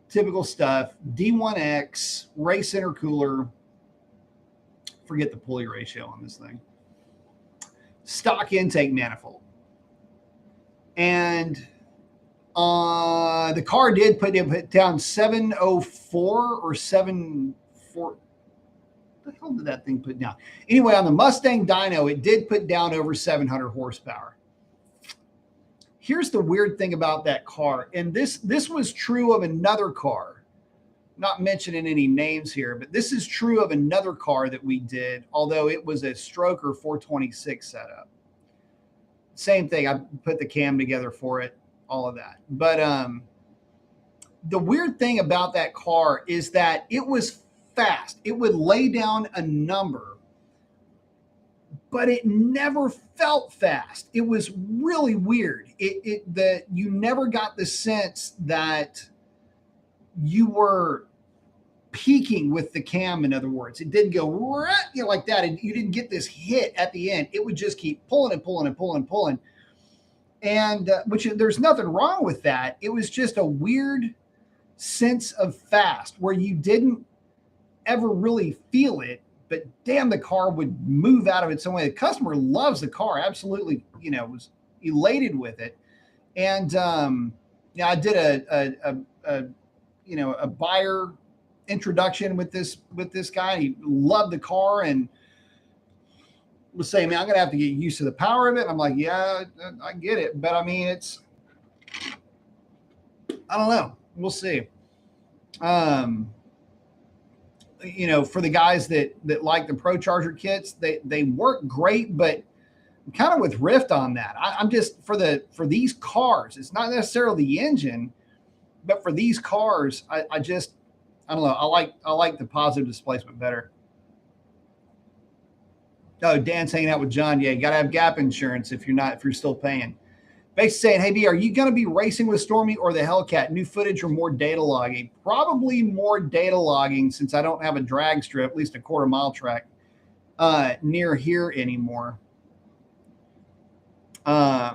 typical stuff. D1X, race intercooler. Forget the pulley ratio on this thing. Stock intake manifold. And the car did put down 704 or 74. the hell did that thing put down? Anyway, on the Mustang dyno, it did put down over 700 horsepower. Here's the weird thing about that car, and this was true of another car. Not mentioning any names here, but this is true of another car that we did, although it was a stroker 426 setup. Same thing. I put the cam together for it, all of that. But the weird thing about that car is that it was fast. It would lay down a number, but it never felt fast. It was really weird. You never got the sense that you were peaking with the cam. In other words, it didn't go like that, and you didn't get this hit at the end. It would just keep pulling and pulling and pulling and pulling, and which there's nothing wrong with that. It was just a weird sense of fast where you didn't ever really feel it, but damn, the car would move out of it some way. The customer loves the car, absolutely, was elated with it. And I did a buyer introduction with this guy. He loved the car and was saying, man, I'm gonna have to get used to the power of it. I'm like, yeah, I get it, but I mean, I don't know, we'll see. For the guys that like the Procharger kits, they work great, but I'm kind of with Rift on that. I'm just for these cars, it's not necessarily the engine, but for these cars, I don't know. I like the positive displacement better. Oh, Dan's hanging out with John. Yeah, you got to have gap insurance if you're still paying. Basically saying, hey, B, are you going to be racing with Stormy or the Hellcat? New footage or more data logging? Probably more data logging, since I don't have a drag strip, at least a quarter-mile track, near here anymore. But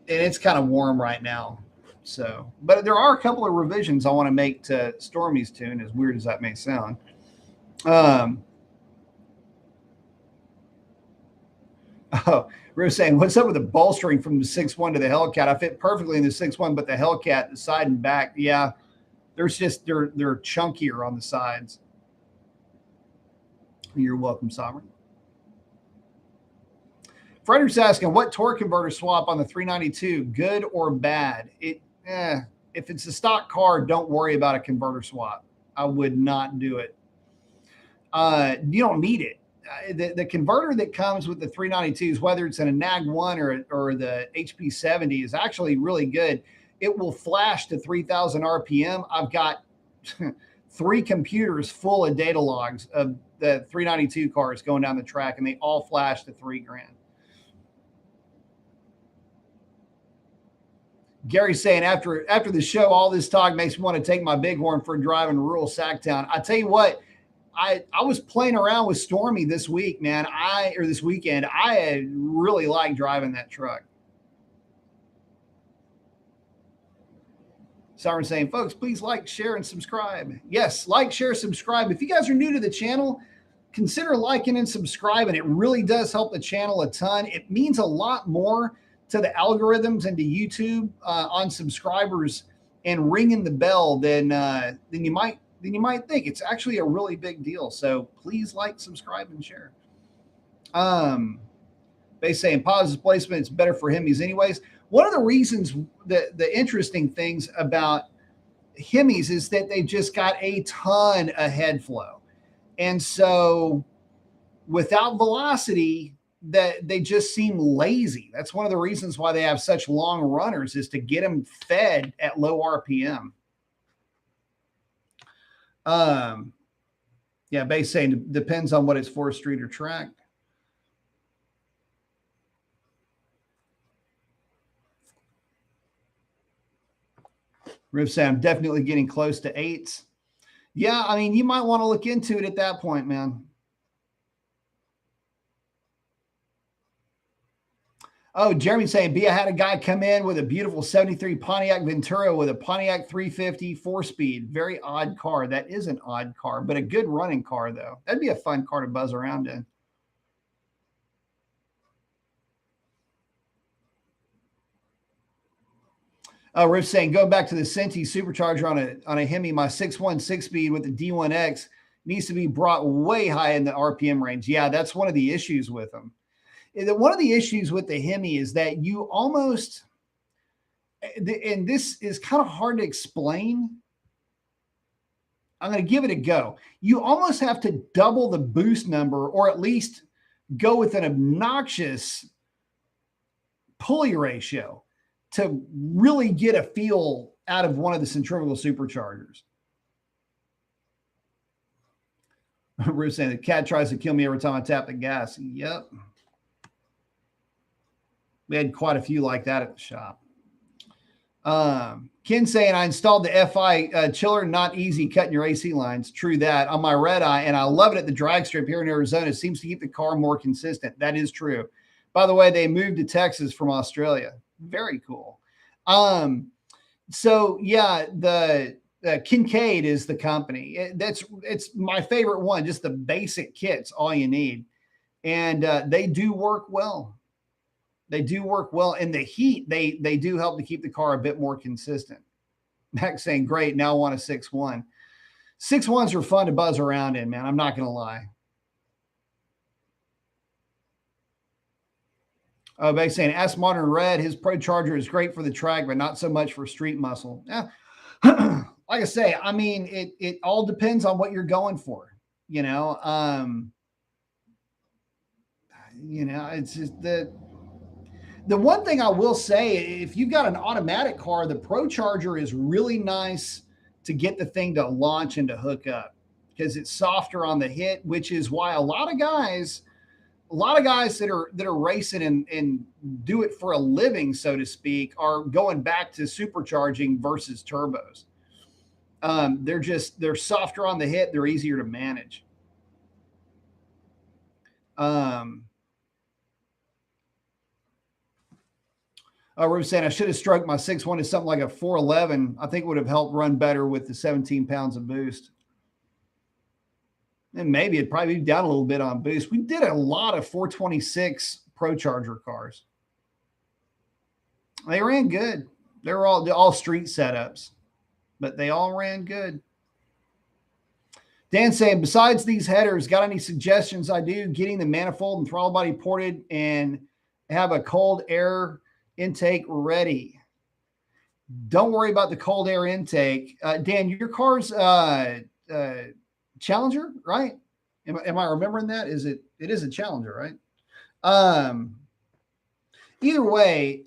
it's kind of warm right now. So, but there are a couple of revisions I want to make to Stormy's tune, as weird as that may sound. Oh, Rose saying, what's up with the bolstering from the 6.1 to the Hellcat? I fit perfectly in the 6.1, but the Hellcat, the side and back, yeah, there's just they're chunkier on the sides. You're welcome, Sovereign. Frederick's asking, what torque converter swap on the 392, good or bad? If it's a stock car, don't worry about a converter swap. I would not do it. You don't need it. The converter that comes with the 392s, whether it's in a NAG 1 or the HP 70, is actually really good. It will flash to 3,000 RPM. I've got 3 computers full of data logs of the 392 cars going down the track, and they all flash to $3,000. Gary's saying, after the show, all this talk makes me want to take my bighorn for a drive in rural Sacktown. I tell you what, I was playing around with Stormy this week, man. This weekend, I really like driving that truck. Siren saying, folks, please like, share, and subscribe. Yes, like, share, subscribe. If you guys are new to the channel, consider liking and subscribing. It really does help the channel a ton. It means a lot more to the algorithms and to YouTube on subscribers and ringing the bell than you might think. It's actually a really big deal. So please like, subscribe, and share. They say in positive placement, it's better for Hemis anyways. One of the reasons the interesting things about Hemis is that they've just got a ton of head flow. And so without velocity, that they just seem lazy. That's one of the reasons why they have such long runners, is to get them fed at low RPM. Yeah, base saying depends on what it's for, street or track. Riv saying, I'm definitely getting close to 8s. Yeah, I mean, you might want to look into it at that point, man. Oh, Jeremy saying, B, I had a guy come in with a beautiful 73 Pontiac Ventura with a Pontiac 350 4-speed. Very odd car. That is an odd car, but a good running car, though. That'd be a fun car to buzz around in. Riff saying, going back to the Senti Supercharger on a Hemi, my 6.1 6-speed with the D1X needs to be brought way high in the RPM range. Yeah, that's one of the issues with them. One of the issues with the Hemi is that you almost, and this is kind of hard to explain. I'm going to give it a go. You almost have to double the boost number, or at least go with an obnoxious pulley ratio to really get a feel out of one of the centrifugal superchargers. Bruce saying the cat tries to kill me every time I tap the gas. Yep. We had quite a few like that at the shop. Ken saying, I installed the FI chiller, not easy cutting your AC lines. True that. On my red eye, and I love it at the drag strip here in Arizona. It seems to keep the car more consistent. That is true. By the way, they moved to Texas from Australia. Very cool. So yeah, the Kincaid is the company. It's my favorite one. Just the basic kit's all you need, and they do work well. They do work well. In the heat, they do help to keep the car a bit more consistent. Max saying, great, now I want a 6.1. 6.1s are fun to buzz around in, man. I'm not going to lie. Oh, Max saying, ask Modern Red, his Pro Charger is great for the track, but not so much for street muscle. Yeah. Like I say, I mean, it all depends on what you're going for. You know, it's just the one thing I will say, if you've got an automatic car, the Pro Charger is really nice to get the thing to launch and to hook up because it's softer on the hit, which is why a lot of guys that are racing and do it for a living, so to speak, are going back to supercharging versus turbos. They're softer on the hit. They're easier to manage. We're saying I should have stroked my 6.1 to something like a 411. I think it would have helped run better with the 17 pounds of boost. And maybe it'd probably be down a little bit on boost. We did a lot of 426 Pro Charger cars. They ran good. They were all street setups, but they all ran good. Dan saying, besides these headers, got any suggestions? I do getting the manifold and throttle body ported and have a cold air intake ready. Don't worry about the cold air intake. Dan, your car's Challenger, right? Am I remembering that? It is a Challenger, right? Either way,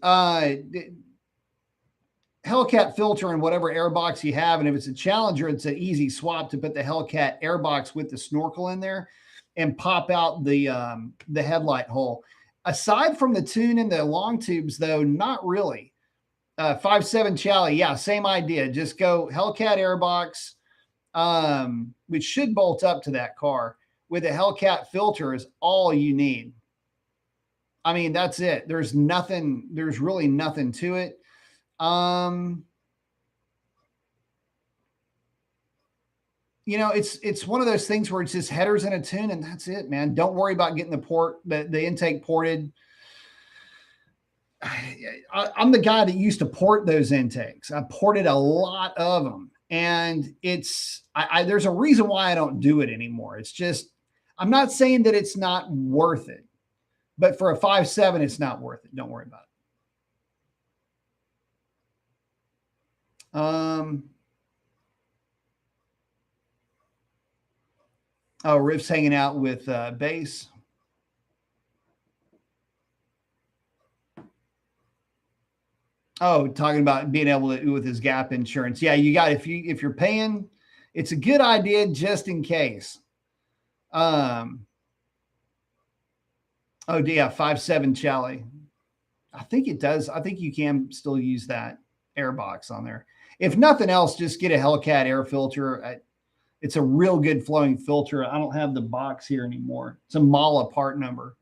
Hellcat filter and whatever airbox you have, and if it's a Challenger, it's an easy swap to put the Hellcat airbox with the snorkel in there and pop out the headlight hole. Aside from the tune and the long tubes, though, not really. 5.7 Chally, yeah, same idea. Just go Hellcat airbox, which should bolt up to that car with a Hellcat filter is all you need. I mean, that's it. There's really nothing to it. It's one of those things where it's just headers and a tune, and that's it, man. Don't worry about getting the intake ported. I'm the guy that used to port those intakes. I ported a lot of them, and there's a reason why I don't do it anymore. It's just, I'm not saying that it's not worth it, but for a 5.7, it's not worth it. Don't worry about it. Riff's hanging out with Base. Oh, talking about being able to with his gap insurance. Yeah, you got if you're paying, it's a good idea just in case. Oh yeah, 5.7 Chally. I think it does. I think you can still use that airbox on there. If nothing else, just get a Hellcat air filter. It's a real good flowing filter. I don't have the box here anymore. It's a Mala part number.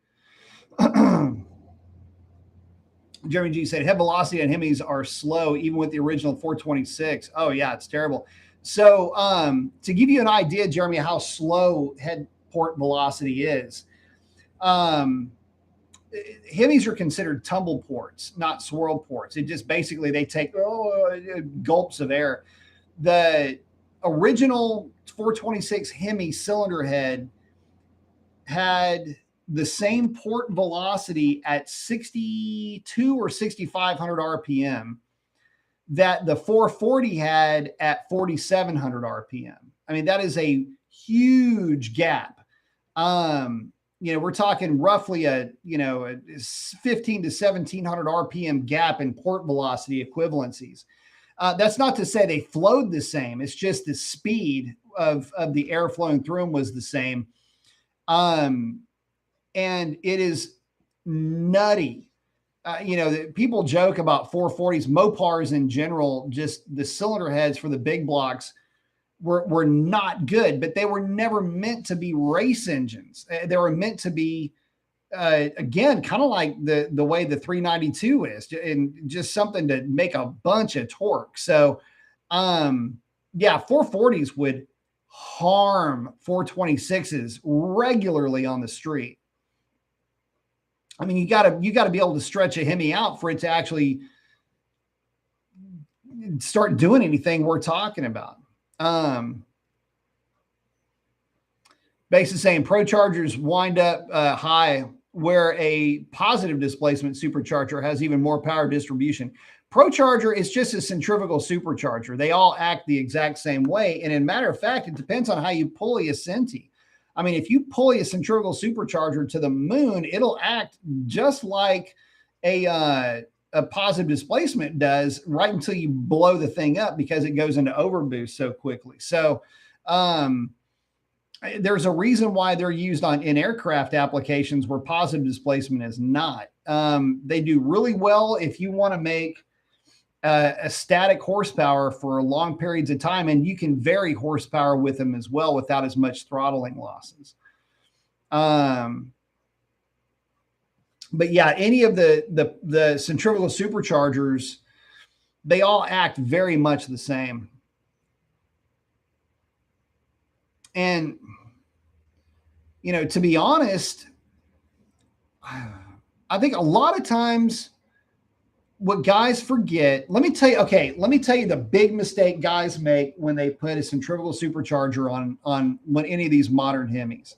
Jeremy G said, head velocity on Hemis are slow, even with the original 426. Oh, yeah, it's terrible. So to give you an idea, Jeremy, how slow head port velocity is, Hemis are considered tumble ports, not swirl ports. It just basically they take gulps of air. The original 426 Hemi cylinder head had the same port velocity at 62 or 6,500 RPM that the 440 had at 4,700 RPM. I mean, that is a huge gap. We're talking roughly a 15 to 1,700 RPM gap in port velocity equivalencies. That's not to say they flowed the same. It's just the speed of the air flowing through them was the same. And it is nutty. People joke about 440s, Mopars in general, just the cylinder heads for the big blocks were not good, but they were never meant to be race engines. They were meant to be, again, kind of like the way the 392 is, and just something to make a bunch of torque. So, 440s would harm 426s regularly on the street. I mean, you got to be able to stretch a Hemi out for it to actually start doing anything we're talking about. Base is saying Prochargers wind up high where a positive displacement supercharger has even more power distribution. Procharger is just a centrifugal supercharger. They all act the exact same way. And in matter of fact, it depends on how you pulley a Centi. I mean, if you pulley a centrifugal supercharger to the moon, it'll act just like a positive displacement does right until you blow the thing up because it goes into overboost so quickly. So there's a reason why they're used in aircraft applications where positive displacement is not. They do really well if you want to make a static horsepower for long periods of time, and you can vary horsepower with them as well without as much throttling losses. But yeah, any of the centrifugal superchargers, they all act very much the same. And, to be honest, I think a lot of times what guys forget, let me tell you the big mistake guys make when they put a centrifugal supercharger on any of these modern Hemis.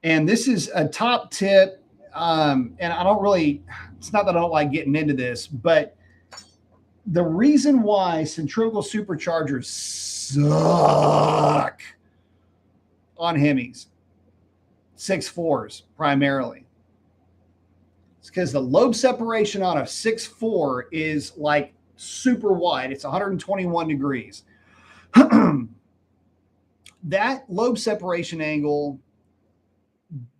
And this is a top tip. And it's not that I don't like getting into this, but the reason why centrifugal superchargers suck on Hemis, 6.4s primarily, it's because the lobe separation on a 6.4 is like super wide. It's 121 degrees. That lobe separation angle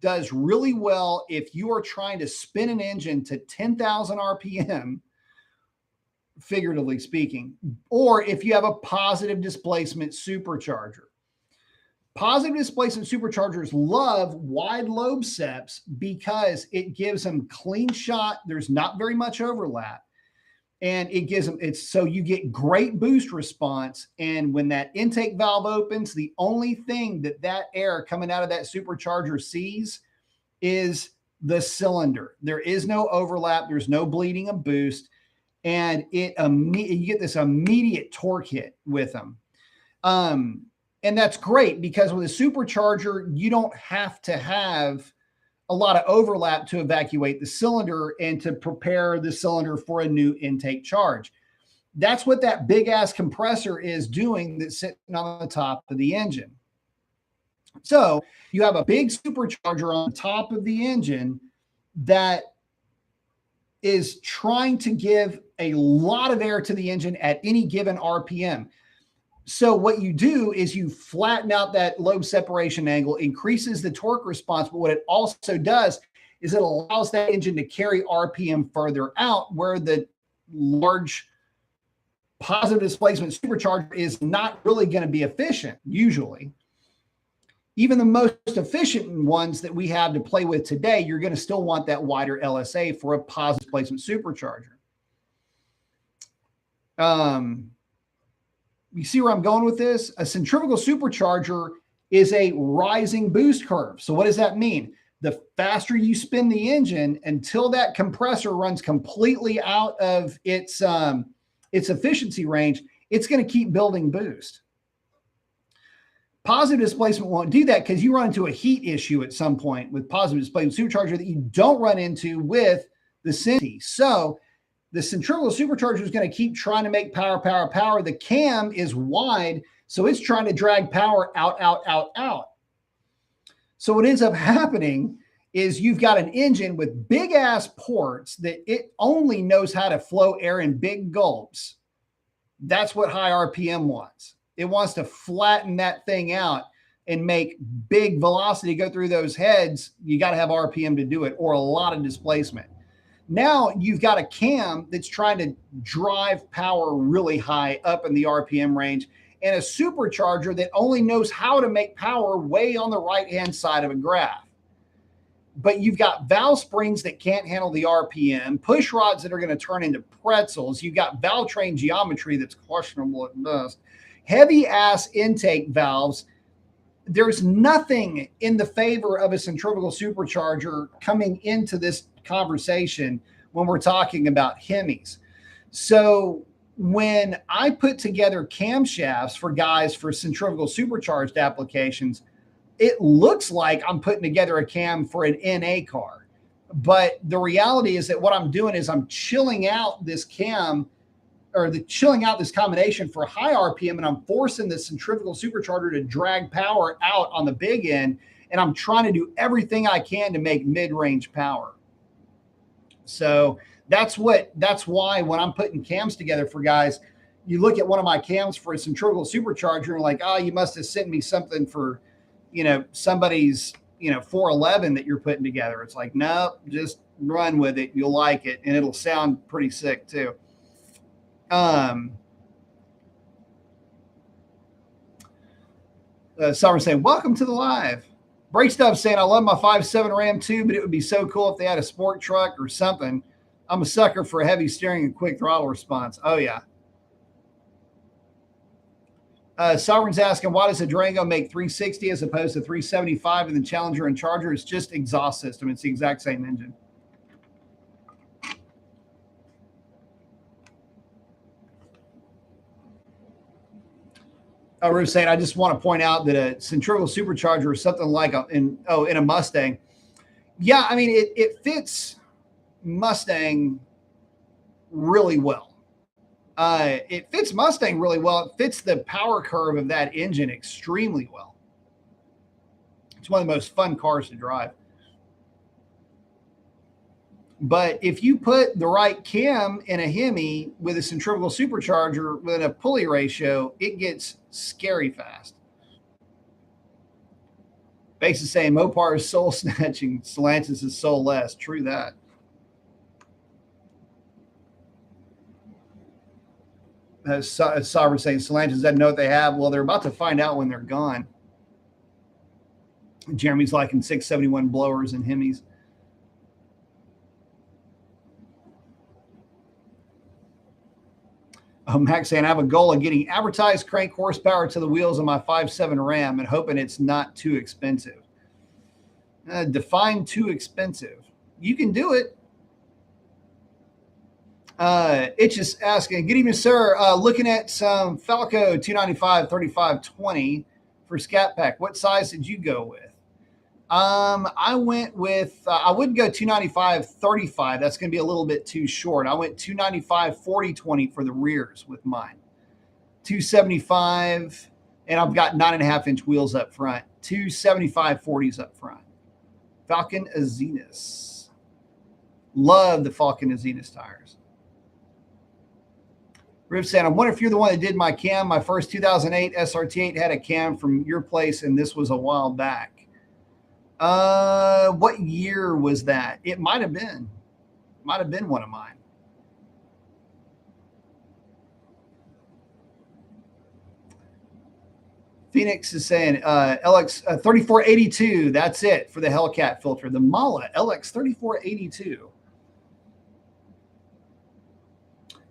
does really well if you are trying to spin an engine to 10,000 RPM, figuratively speaking, or if you have a positive displacement supercharger. Positive displacement superchargers love wide lobe seps because it gives them clean shot. There's not very much overlap. And it gives them, so you get great boost response. And when that intake valve opens, the only thing that air coming out of that supercharger sees is the cylinder. There is no overlap. There's no bleeding of boost. And you get this immediate torque hit with them. And that's great because with a supercharger, you don't have to have a lot of overlap to evacuate the cylinder and to prepare the cylinder for a new intake charge. That's what that big ass compressor is doing that's sitting on the top of the engine. So you have a big supercharger on top of the engine that is trying to give a lot of air to the engine at any given RPM. So what you do is you flatten out that lobe separation angle, increases the torque response. But what it also does is it allows that engine to carry RPM further out where the large positive displacement supercharger is not really going to be efficient usually. Even the most efficient ones that we have to play with today, you're going to still want that wider LSA for a positive displacement supercharger. You see where I'm going with this? A centrifugal supercharger is a rising boost curve. So what does that mean? The faster you spin the engine until that compressor runs completely out of its efficiency range, it's going to keep building boost. Positive displacement won't do that because you run into a heat issue at some point with positive displacement supercharger that you don't run into with the Centi. So the centrifugal supercharger is going to keep trying to make power. The cam is wide, so it's trying to drag power out. So what ends up happening is you've got an engine with big ass ports that it only knows how to flow air in big gulps. That's what high RPM wants. It wants to flatten that thing out and make big velocity go through those heads. You got to have RPM to do it, or a lot of displacement. Now you've got a cam that's trying to drive power really high up in the RPM range, and a supercharger that only knows how to make power way on the right-hand side of a graph. But you've got valve springs that can't handle the RPM, push rods that are going to turn into pretzels. You've got valve train geometry that's questionable at best. Heavy ass intake valves. There's nothing in the favor of a centrifugal supercharger coming into this conversation when we're talking about Hemis. So when I put together camshafts for guys for centrifugal supercharged applications, it looks like I'm putting together a cam for an NA car. But the reality is that what I'm doing is I'm chilling out this cam, or chilling out this combination for high RPM, and I'm forcing the centrifugal supercharger to drag power out on the big end, and I'm trying to do everything I can to make mid-range power. So that's why when I'm putting cams together for guys, you look at one of my cams for a centrifugal supercharger and like, oh, you must have sent me something for, somebody's, 411 that you're putting together. It's like, no, just run with it. You'll like it. And it'll sound pretty sick too. Someone saying, welcome to the live. Break Stuff saying, I love my 5.7 Ram too, but it would be so cool if they had a sport truck or something. I'm a sucker for heavy steering and quick throttle response. Oh yeah. Sovereign's asking, why does a Durango make 360 as opposed to 375 in the Challenger and Charger? It's just exhaust system. It's the exact same engine. Ruth saying, I just want to point out that a centrifugal supercharger is something like in a Mustang. Yeah, I mean, it fits Mustang really well. It fits Mustang really well. It fits the power curve of that engine extremely well. It's one of the most fun cars to drive. But if you put the right cam in a Hemi with a centrifugal supercharger with a pulley ratio, it gets scary fast. Base is saying Mopar is soul snatching, Stellantis is soul less. True that. Sovereign saying Stellantis doesn't know what they have. Well, they're about to find out when they're gone. Jeremy's liking 671 blowers and Hemis. Max saying, I have a goal of getting advertised crank horsepower to the wheels of my 5.7 Ram and hoping it's not too expensive. Define too expensive. You can do it. It's just asking, good evening, sir. Looking at some Falco 295 3520 for Scat Pack. What size did you go with? I went with, I wouldn't go 295 35. That's going to be a little bit too short. I went 295 40 20 for the rears with mine. 275, and I've got 9.5-inch wheels up front. 275 40s up front. Falcon Azenas. Love the Falcon Azenas tires. Riv said, I wonder if you're the one that did my cam. My first 2008 SRT8 had a cam from your place, and this was a while back. What year was that? It might have been. Might have been one of mine. Phoenix is saying LX 3482. That's it for the Hellcat filter. The Mala LX 3482.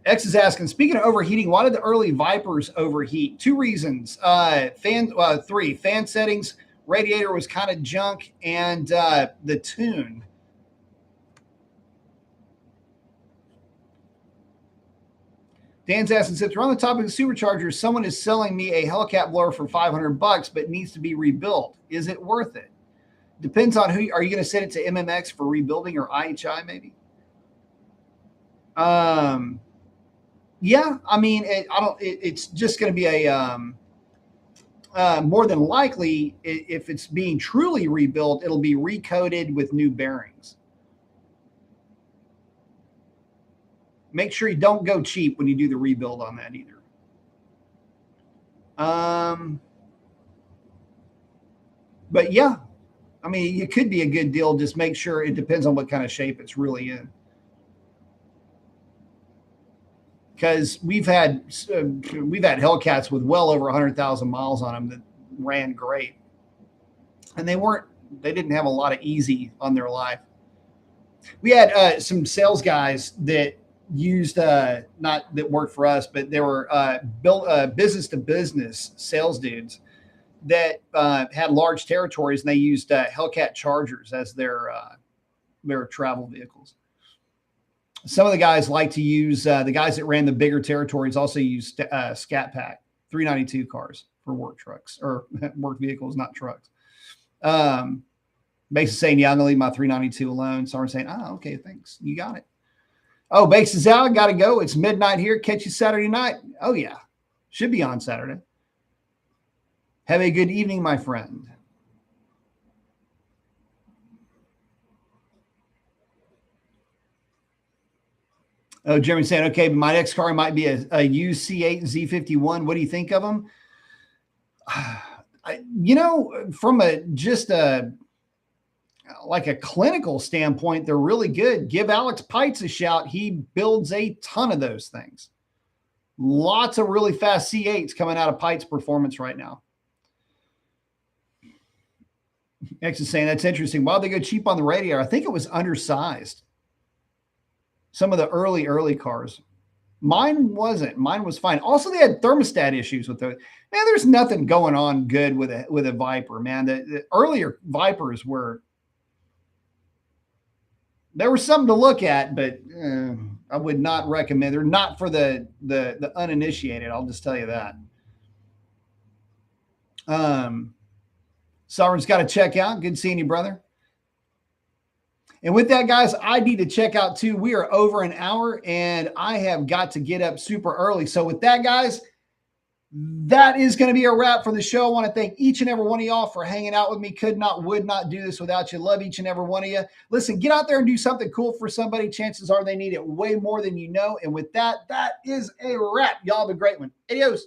X is asking, speaking of overheating, why did the early Vipers overheat? Two reasons. Fan settings Radiator was kind of junk, and the tune. Dan's asking, since we're on the topic of superchargers, someone is selling me a Hellcat blower for $500, but needs to be rebuilt. Is it worth it? Depends on who. Are you going to send it to MMX for rebuilding or IHI maybe? Yeah, I mean, it's just going to be a more than likely, if it's being truly rebuilt, it'll be recoated with new bearings. Make sure you don't go cheap when you do the rebuild on that either. But yeah, I mean, it could be a good deal. Just make sure it depends on what kind of shape it's really in. Because we've had Hellcats with well over 100,000 miles on them that ran great, and they didn't have a lot of easy on their life. We had some sales guys that used not that worked for us, but they were business to business sales dudes that had large territories, and they used Hellcat Chargers as their travel vehicles. Some of the guys like to use the guys that ran the bigger territories also used Scat Pack 392 cars for work trucks or work vehicles, not trucks. Base is saying, yeah, I'm gonna leave my 392 alone. Someone's saying, oh, okay, thanks, you got it. Oh, Base is out, gotta go. It's midnight here. Catch you Saturday night. Oh yeah, should be on Saturday. Have a good evening, my friend. Oh, Jeremy's saying, okay, but my next car might be a used C8 Z51. What do you think of them? From like a clinical standpoint, they're really good. Give Alex Pites a shout. He builds a ton of those things. Lots of really fast C8s coming out of Pites Performance right now. X is saying, that's interesting. Why'd they go cheap on the radiator? I think it was undersized. Some of the early cars. Mine wasn't. Mine was fine. Also, they had thermostat issues with those. Man, there's nothing going on good with a Viper, man. The earlier Vipers there was something to look at, but I would not recommend. They're not for the uninitiated. I'll just tell you that. Sovereign's got to check out. Good seeing you, brother. And with that, guys, I need to check out too. We are over an hour, and I have got to get up super early. So with that, guys, that is going to be a wrap for the show. I want to thank each and every one of y'all for hanging out with me. Would not do this without you. Love each and every one of you. Listen, get out there and do something cool for somebody. Chances are they need it way more than you know. And with that, that is a wrap. Y'all have a great one. Adios.